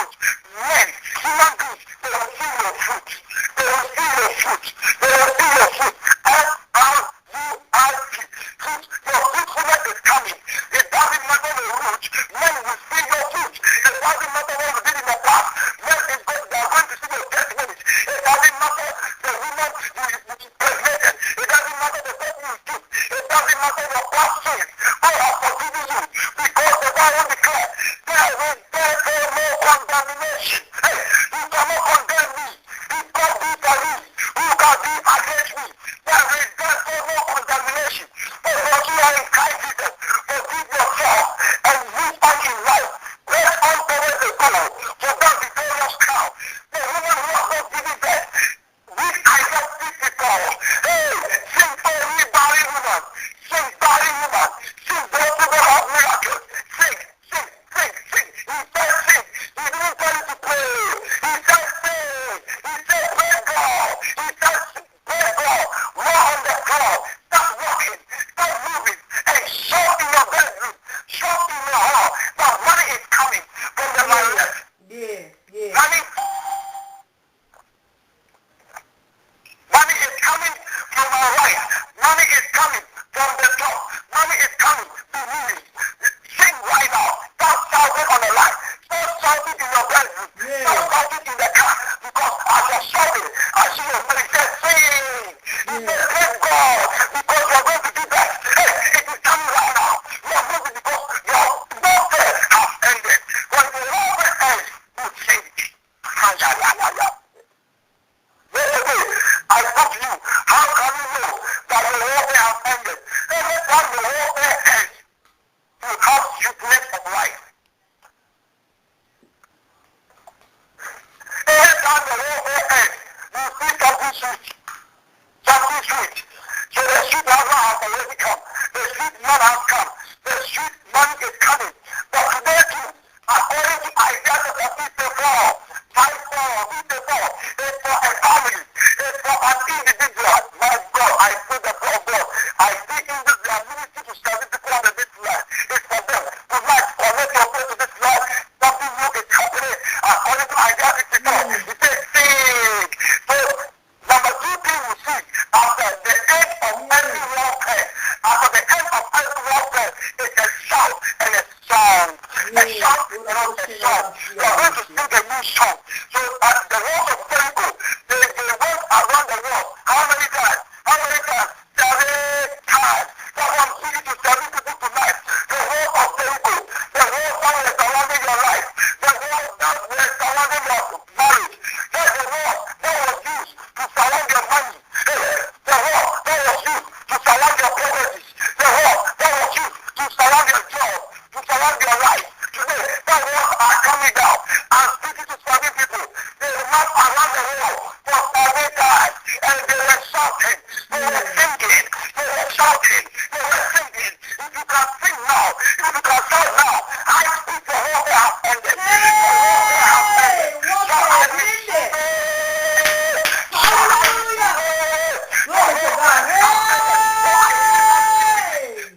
fruit. Men, human beings, they will see your fruit. They will see your fruit. They will see your fruit. F-R-U-I-T. Fruit. Your fruitfulness is coming. It doesn't matter the root. Men will see your fruit. It doesn't matter what you did in the past. Men is going, they are going to see your testimonies. It doesn't matter the woman you impregnated. It doesn't matter the person you took. It doesn't matter your past sins. God has forgiven you because the Bible declares there is therefore no condemnation. Hey, you cannot condemn me. If God be for me, who can be against me? There is therefore no condemnation. For those who are in Christ Jesus, forgive yourself and move on in life. Press on towards the goal for that victorious crown. The woman who has not given birth, this identical. Hey, sing for me, barren woman. Sing, barren woman. Sing, those who don't have miracles. Sing, sing, sing, sing. He said sing. He didn't tell you to pray. He said sing. He said praise God. He said praise God. Walk on the floor. Start walking. Start moving. And shout in your bedroom. Shout in your heart that money is coming from the marriage. Yeah. Money is coming from our right. Money is coming from the top. Money is coming to me. Sing right now. Start shouting on the line. Start shouting in your bedroom. Start shouting in the car. Because as you're shouting, I see your money say sing. He said praise God because you're going to do that. Hey, it is coming right now. You're moving because your warfare has ended. When the warfare ends, you sing. I put you. How can you know that the warfare has ended? Every time the warfare ends, you have sweetness of life. Every time the warfare ends, you see something sweet. Something sweet. So the sweet lover has already come. The sweet man has come. The sweet man is coming. But today too, according to Isaiah chapter 54, 5:4, 54, it's for a family. It's for an individual. My God, I feel the power of God. I see in this their ministry to 70 people on this land. It's for them. Tonight, connect your faith to this land. Something new is happening. According to Isaiah 54, it says sing. So, number two thing we see after the end of every warfare, after the end of every warfare, is a shout and a song. A shout and a song. You are going to sing a new song. So the walls of Jericho, they went around the world. How many times? How many times? 7 times. That's why I'm speaking to 7 people tonight. The wall of Jericho, the wall that was surrounding your life, the wall that was surrounding your marriage, that's the wall that was used to surround your money, the wall that was used to surround your properties, the wall that was used to surround your job, to surround your life. Today, that walls are coming down. I'm speaking to 7 people. They were not around the world for 7 times, and they were shouting, they were singing, they were shouting, they were singing. If you can sing now, if you can shout now, I speak the warfare has ended. The warfare has ended. So I receive it. Hallelujah. Glory to God.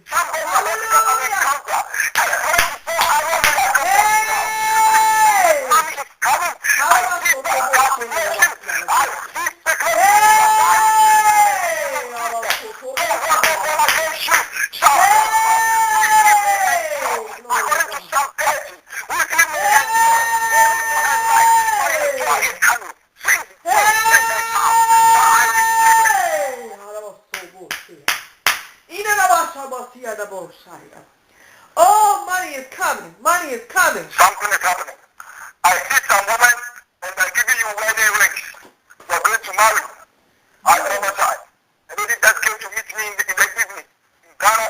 Somebody has become an encounter. And 24 hours miracle. Money is coming. I see the calculation. I see the according to Psalm 30, we give me joy is coming. Sing, Oh, money is coming. Money is coming. something is happening. I see some women and they're giving you wedding rings. You're going to marry. I prophesy. A lady just came to meet me in the evening in Ghana.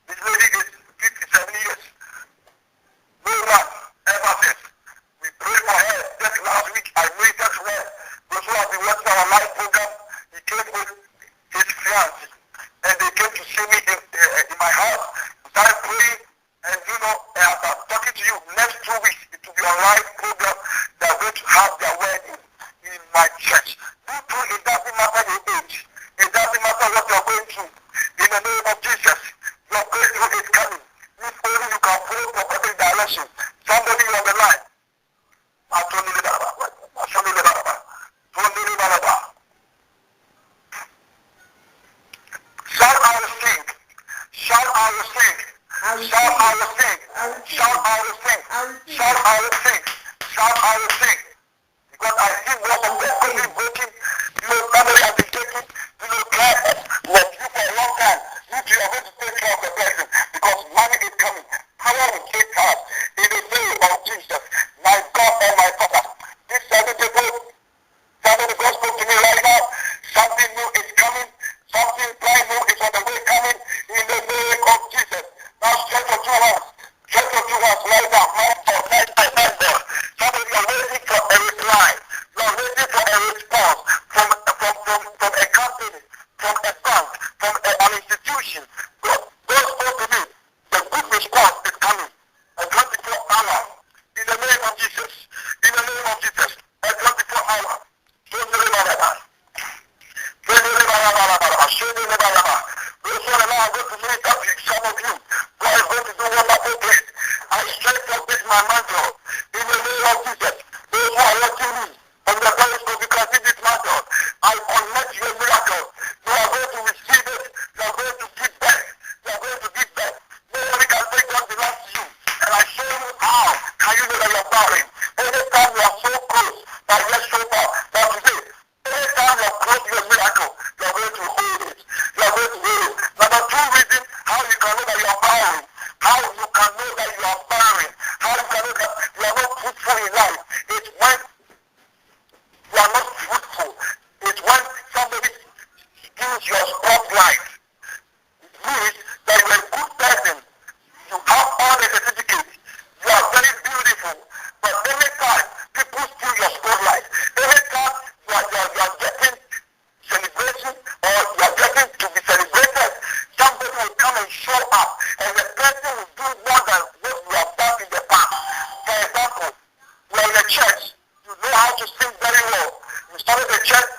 This lady is 57 years. No one ever says. We prayed for her just last week. I waited for her. Those who have been watching our live program, he came with his fiancé. And they came to see me in my house. Started praying. And as I'm talking to you, next 2 weeks, it will be a live program. They're going to have their wedding in my church. It doesn't matter your age. It doesn't matter what you're going through. In the name of Jesus, your breakthrough is coming. If only you can follow prophetic direction. Somebody on the line. will sing. Shout, I will sing. Because I see most of them being broken. Family has been taken. Care was you for a long time. You are going to take care of the person because money is coming. Power will take time. In the name of Jesus, my God and my Father, this 7 people, somebody God spoke to me right now. Something new is coming. Something brand new is on the way coming. In the name of Jesus. Now stretch your 2 hands. Stretch your 2 hands right now. My God, my God. Somebody are waiting for a reply. You are waiting for a response from a company, from a bank, from an institution. God spoke to me. The good response is coming. A 24-hour. In the name of Jesus. In the name of Jesus. A 24-hour. Don't do it. Some of you, God is going to do wonderful things. I stretch out this my mantle in the name of Jesus. Those who are watching me from the periscope, you can see this mantle. I connect your miracle. You are going to receive it. You are going to give back. You are going to give back. Nobody can take what belongs to you. And I show you how. Can you know that you are bowing? Anytime you are so close, but yet so far. But today, anytime you are close to your miracle, you are going to hold it. You are going to hold it. Number 2 reason how you can know that you are bowing. How you can know that you are bowing. How you can know that you are not fruitful in life. It's when you are not fruitful. It's when somebody steals your spotlight. It means that you are a good person. You have all the certificates. You are very beautiful. But every time people steal your spotlight, every time you are getting celebration or you are getting to be celebrated, somebody will come and show up and the person will do more than what you have done in the past. For example, you are in a church. You know how to sing very well. You started the church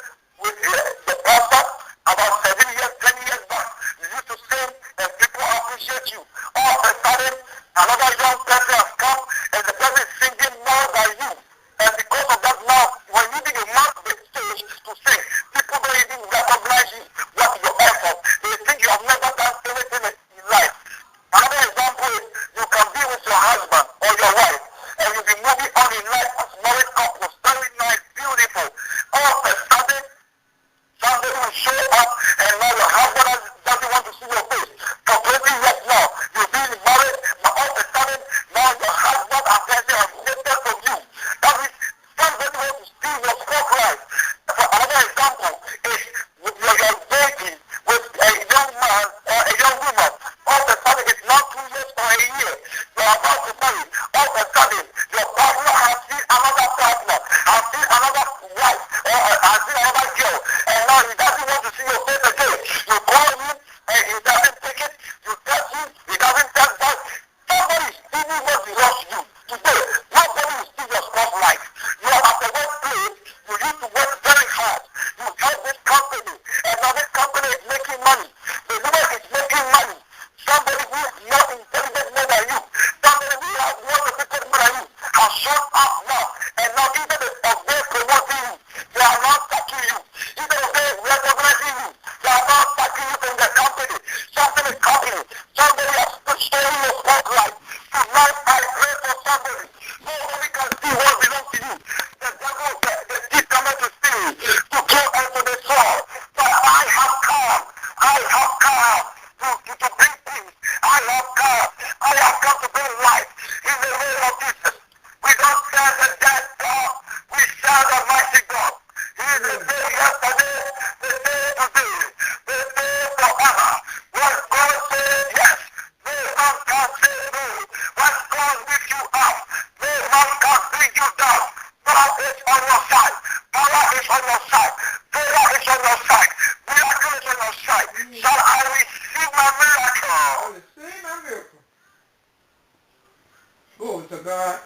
with the pastor about 7 years, 10 years back. You used to sing and people appreciate you. All of a sudden, another young person has come and the person is singing more than you. And because of that now, when you need a mark the stage to sing, people don't even recognize you. What your effort. They think you have never done anything in life. Another example is you can be with your husband or your wife and you'll be moving on in life as married couples, very nice, beautiful. All of a sudden, somebody will show up and now your husband doesn't want to see your face. For 20 years now, you've been married, but all of a sudden, now your husband apparently has waited from you. That means somebody wants to steal your spotlight. For another example is you're dating with a young man or a young woman. All of a sudden, it's not 2 years or a year. You're about to marry. All of a sudden, your partner has seen another partner, has seen another wife, or has seen another girl. And now he doesn't want to see your face again. You call him and he doesn't take it. You text him, he doesn't text back. Somebody is stealing what belongs to you. Today, nobody will steal your spotlight. You are at the workplace. You used to work very hard. You help this company, and now this company is making money. The woman is making money. Somebody who is more intelligent more than you, somebody who has more certificate more than you, has shown up now. And now even if they promoting you, they are not touching you. Even if they recognizing you, they are not touching you from the company. Something is happening. Somebody has put stolen your spotlight. Tonight I pray for somebody. Nobody can see what belongs to you. The devil, the thief coming to steal, to kill and to destroy. But I have come. I have come to bring peace. I have come. I have come to bring life in the name of Jesus. We don't serve the dead God. We serve the mighty God. He is the same yesterday, the same today, the same forever. When God says yes, no man can say no. When God lifts you up, no man can bring you down. God is on your side. Power is on your side. Favor is on your side. Miracle is on your side. Shall I receive my miracle? I receive my miracle. Glory to God.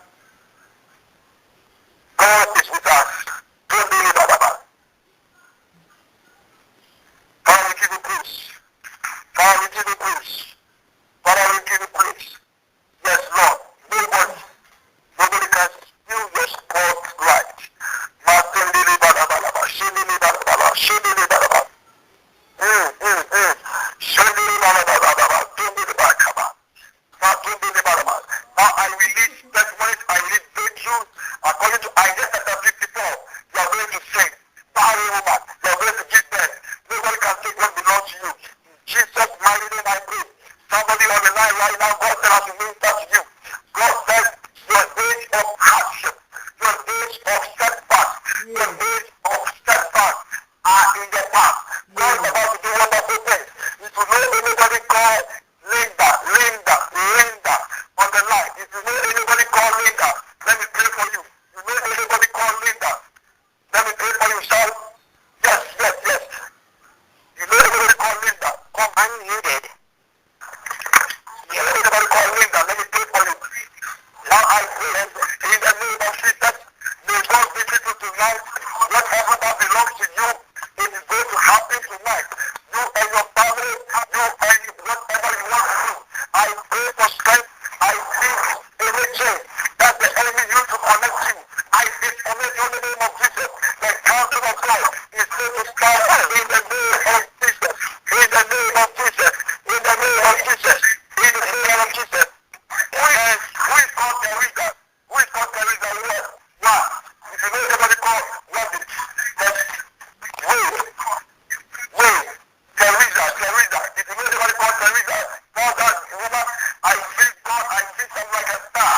God is with us. Don't believe about it. Father, we give you praise. Father, we give you praise. Father, we give you praise. Yes, Lord. Nobody can steal your spotlight. Matendele balabalaba, shendele balabalaba, shendele balabalaba. Shendele balabalaba, tendele balakaba. Matendele balabalaba. Now I release testimonies Isaiah chapter 54, you are going to sing. Barren woman, you are going to give birth. Nobody can take what belongs to you. In Jesus' mighty name I pray. Somebody on the line right now, God said I should minister to you. God said your days of hardship, your days of setback, your days of setback are in the past. God is about to do wonderful things. If you know anybody called Linda on the line, if you know anybody called Linda, let me pray for you. You know anybody called Linda, let me pray for you, son. Yes. You know anybody called Linda, come unmuted. You know anybody called Linda, let me pray for you. Now I pray in the name of Jesus, may God visit you tonight. Whatever that belongs to you, it is going to happen tonight. You and your family, you and whatever you want to do. I pray for strength. I see any chain that the enemy used to connect you. I disconnect you in the name of Jesus. The counsel of God is going to start in the name of Jesus. In the name of Jesus. In the name of Jesus. In the name of Jesus. Who is called Teresa? Who is called Teresa? What? If you know anybody called, what is it? Wait. Teresa. If you know anybody called Teresa, call that woman. I see God, I see something like a star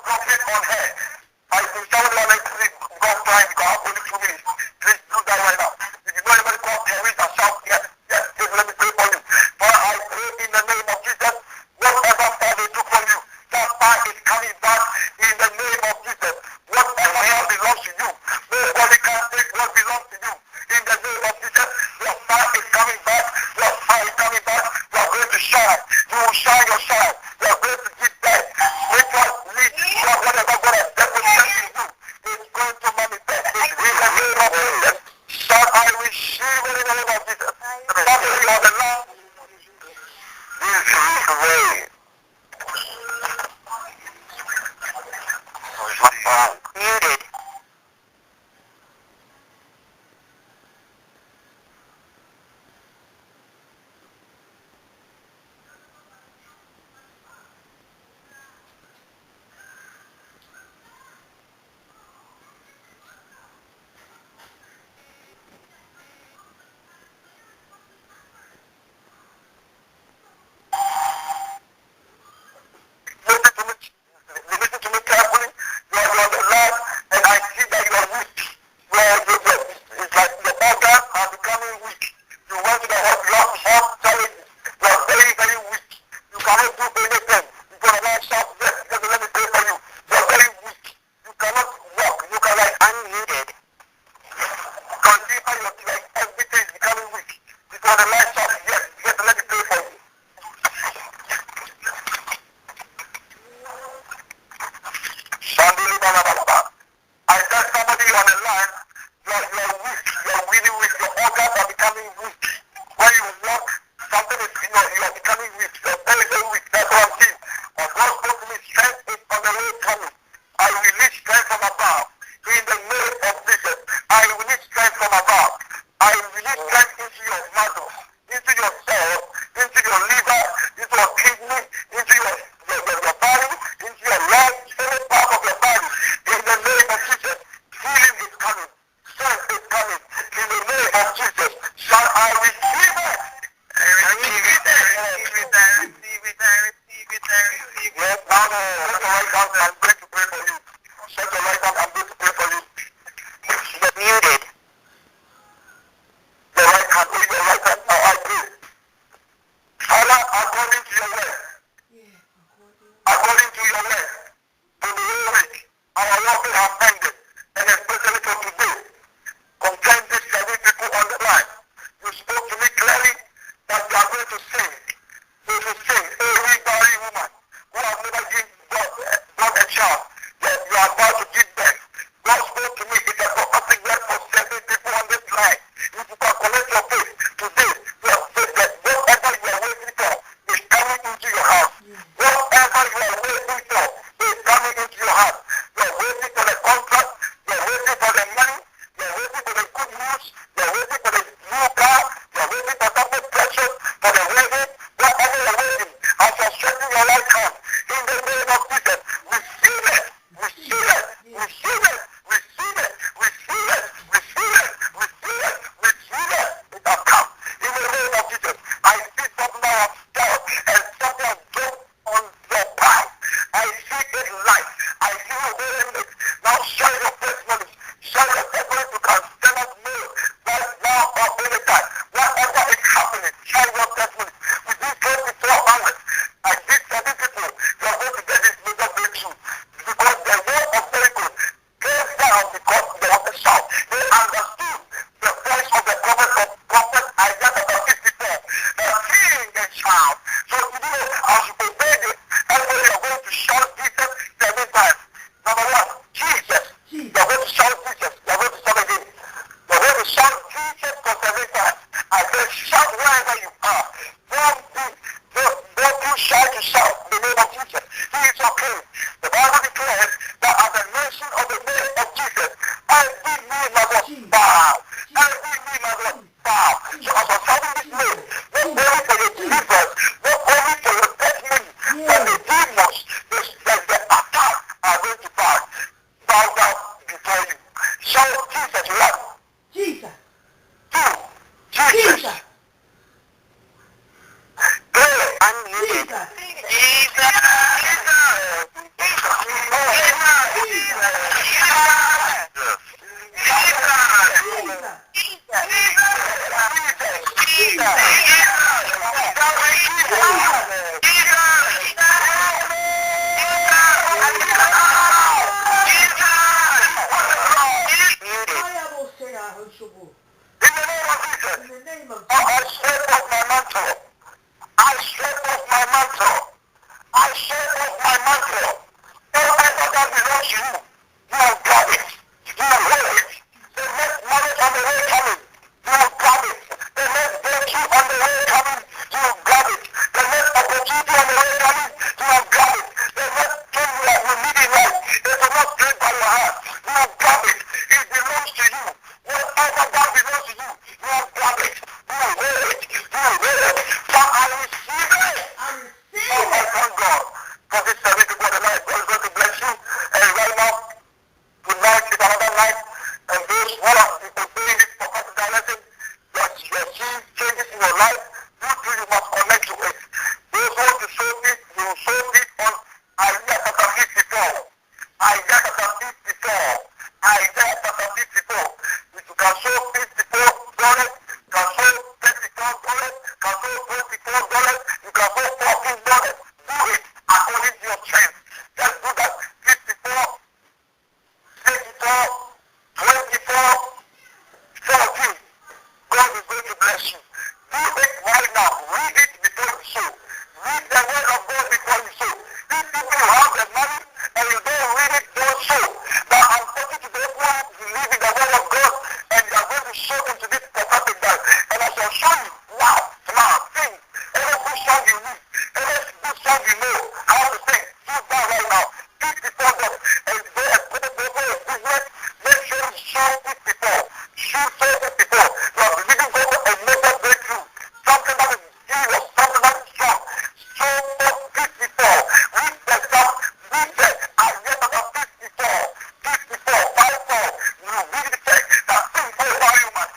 dropping on her. I see someone like God trying to have only 2 minutes. Please do that right now. If you know anybody called Teresa, shout yes. Please let me pray for you. For I pray in the name of Jesus, whatever star they took from you, that star is coming back in the name of Jesus. Whatever belongs to you, nobody can take what belongs to you. In the name of Jesus, your star is coming back. Your star is coming back. You are going to shine. You will shine your shine. You are going to give back. Whatever God has deposited in you is going to manifest in the name of Jesus. Shout, I receive it in the name of Jesus. Somebody on the line. This is way. Muted. Listen to me carefully. You are on the line, and I see that you are weak. It's like the organs are becoming weak. You went to the hospital, challenges. You are very, very weak. You cannot do anything. You can not shout yes, because let me pray for you. You are very weak. You cannot walk. You can like unmuted. Consider your like everything is becoming weak. You can not shout yes, let me pray for you. I said somebody on the line, you are weak, you are really weak, your organs are becoming weak. When you walk, something is, you are becoming weak, you are very, very weak, that's what I'm saying. But God spoke to me, strength is on the way coming. I release strength from above. In the name of Jesus, I release strength from above. I release strength into your muscles, into your cells, into your liver, into your kidney, into your body, into your lungs, every part of your body. In the name of Jesus, healing is coming. Strength is coming. In the name of Jesus, shall I receive it? I receive it. Yes, now, set your right hand, I'm going to pray for you. Set your right hand, I'm going to pray for you. You're muted. Your right hand, now I pray. Father, according to your word, for the whole week, our warfare has ended, and especially for today, concerning these 7 people on the line, you spoke to me clearly that you are going to sing. You will sing, every barren woman who has never given God a child, that you are about to give birth. Now share your testimonies. Share your testimonies to customers know right now or anytime. Whatever is happening, share your testimonies. Within 24 hours, I did 7 people, you are going to get this major breakthrough. Because the word of miracles came down because there was a shout. They understood the voice of the prophet Isaiah chapter 54. The king and shout. So today, as you obey this, everybody are going to shout Jesus 7 times. Number 1, Jesus. You are going to shout Jesus. You are going to shout again. You are going to shout Jesus for 7 times. I said shout wherever you are. Don't you shy to shout the name of Jesus. He is your king. The Bible declares that at the mention of the name of Jesus, every knee must bow. Every knee must bow. So as I'm shouting this name, not only for your deliverance, not only for your testimony, but the demons, the attack are going to bow down before you. Shout Jesus one. Jesus. 2. Jesus. Jesus. 3. Unmuted. Jesus. In the name of I strip off my mantle. I strip off my mantle. I strip off my mantle. Whatever that belongs to you, you have got it. You have got it. The next marriage on the way coming, you have got it. The next breakthrough on the way coming, you have got it. The next opportunity on the way coming, you have got it. The next thing you need in life, it will not stay by your heart. You have got it. It belongs to you. Whatever that belongs to you, you have got it. You have wear it. You have wear it. So I receive it. Oh, I thank God for this service to God. The Lord is going to bless you. And right now, tonight is another night. And those who are obeying this prophetic direction, that you are seeing changes in your life, you must connect to it. Those who want to sow it, you will sow it on Isaiah chapter 54. Isaiah chapter 54. Isaiah chapter 54. If you can sow $54, you can sow $34, you can sow $24, you can sow $14. Do it according to your strength. Just do that. 54, 34, 24, 14. God is going to bless you. Do it right now. Read it before you sow. Read the word of God before you sow. If people have the money and you don't read it, don't sow. But I'm talking to those who believe in the word of God and they are going to sow into this prophetic life. And I shall show you, wow, smart, sing. Every good song you need, every good song you know how to sing, do that right now. $54. And go and put it over your business. Make sure you show 54. Shoot 54. You are believing God for a major breakthrough. Something that is serious, something that is strong. Show 54. Read the stuff. Read the Isaiah chapter 54. 54. 54. You read the text that sings over you, man.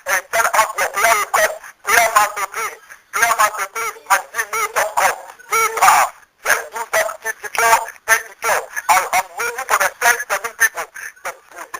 and send us your prayer request, prayer master at gmail.com. PayPal. Just do that 54. I'm waiting for the 10 people. The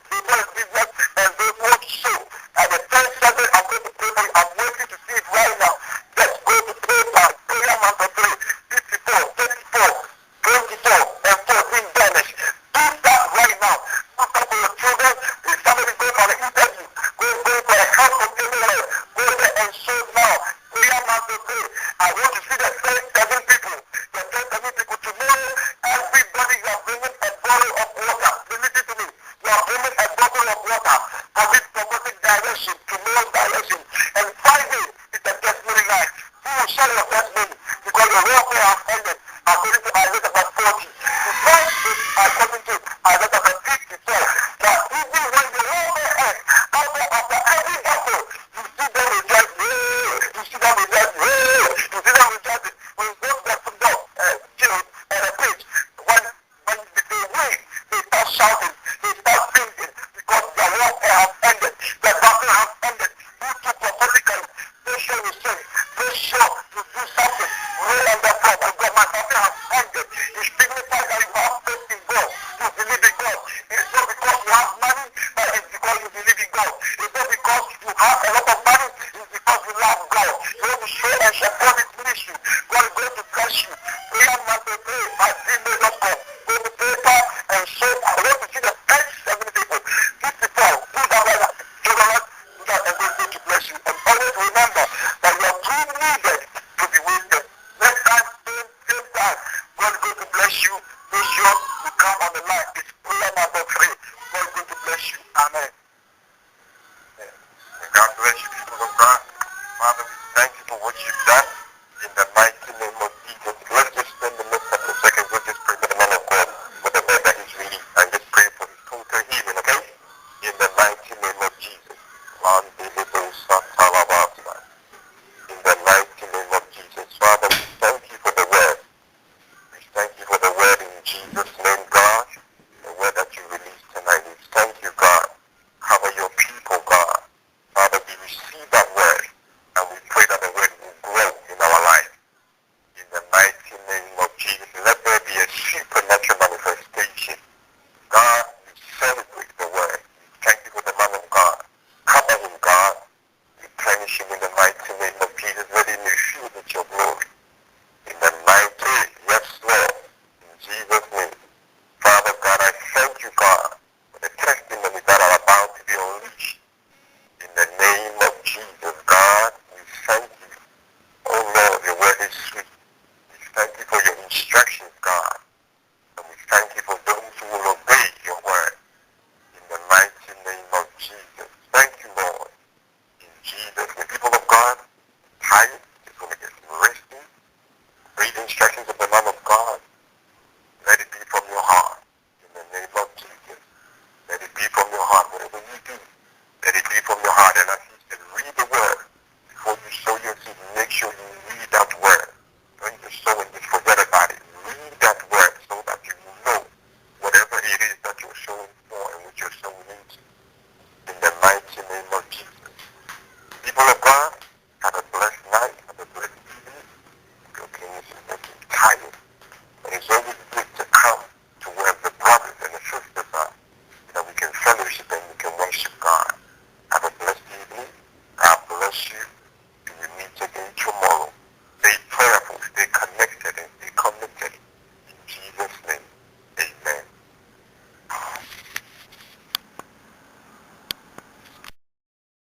people in business and those who want to show. And the 10 I'm going to pray for you. I'm waiting to see it right now. Just go to PayPal. Prayer master 54, 24, 24, and 14 Danish. Do that right now. Do that for your children. If somebody going for an interview, go for a help from anywhere. Go there and show now. Prayer master pray. I want to see the 10 people. The 10 people tomorrow. Everybody, you are bringing a bottle of water. Listen to me. You are bringing a bottle of water for this prophetic direction, tomorrow's direction. And Friday is the testimony night. You will share your testimony because the warfare has ended. According to Isaiah chapter 40. The first is according to Isaiah chapter 54. That even when the warfare ends, after every battle, you see them rejoice. You see them rejoice. You see them rejoicing. When you go to the football field and the pitch, when they win, they start shouting, they start singing because the warfare has ended. The battle has ended. You too prophetically, make sure you sing. Make sure you do something. Roll on the floor. Because my battle has ended. It signifies that you have faith in God. You believe in God. It's not because you have money, but it's because you believe in God. It's not because you have a lot of money, it's because you love God. You want to share and support this ministry. God is going to bless you. Prayer master pray at gmail.com. Go to PayPal and show. I want to see the first 7 people. 54. Do that right now. Do that. And God is going to bless you. And always remember that you are too needed to be wasted. Next time, same time, God is going to bless you. Make sure you come on the line. It's prayer master pray. God is going to bless you. Amen. And God bless you, people of God. Father, we thank you for what you've done. In the mighty name of Jesus. Let's just spend the next couple of seconds. We'll just pray for the man of God for the man that he's reading and just pray for his total healing, okay? In the mighty name of Jesus. In the mighty name of Jesus. Father, we thank you for the word. We thank you for the word in Jesus' name, God. The word that you released tonight. We thank you, God. Cover your people, God. Father, we receive that word and we pray that the word will grow in our life. In the mighty name of Jesus, let there be a supernatural manifestation. God, we celebrate the word. We thank you for the man of God. Cover him, God. Replenish him in the mighty name of Jesus. Let him be filled with your glory. In the mighty, yes, Lord. In Jesus' name. Father God, I thank you, God, for the testimonies that are about to be unleashed. In the name of Jesus, God, we thank you. Oh Lord, your word is sweet. We thank you for your instructions, God. And we thank you for those who will obey your word. In the mighty name of Jesus. Thank you, Lord. In Jesus' name. People of God, tired, just want to get some resting. Read the instructions of the man of God. Let it be from your heart. In the name of Jesus. Let it be from your heart. Whatever you do, let it be from your heart. And as he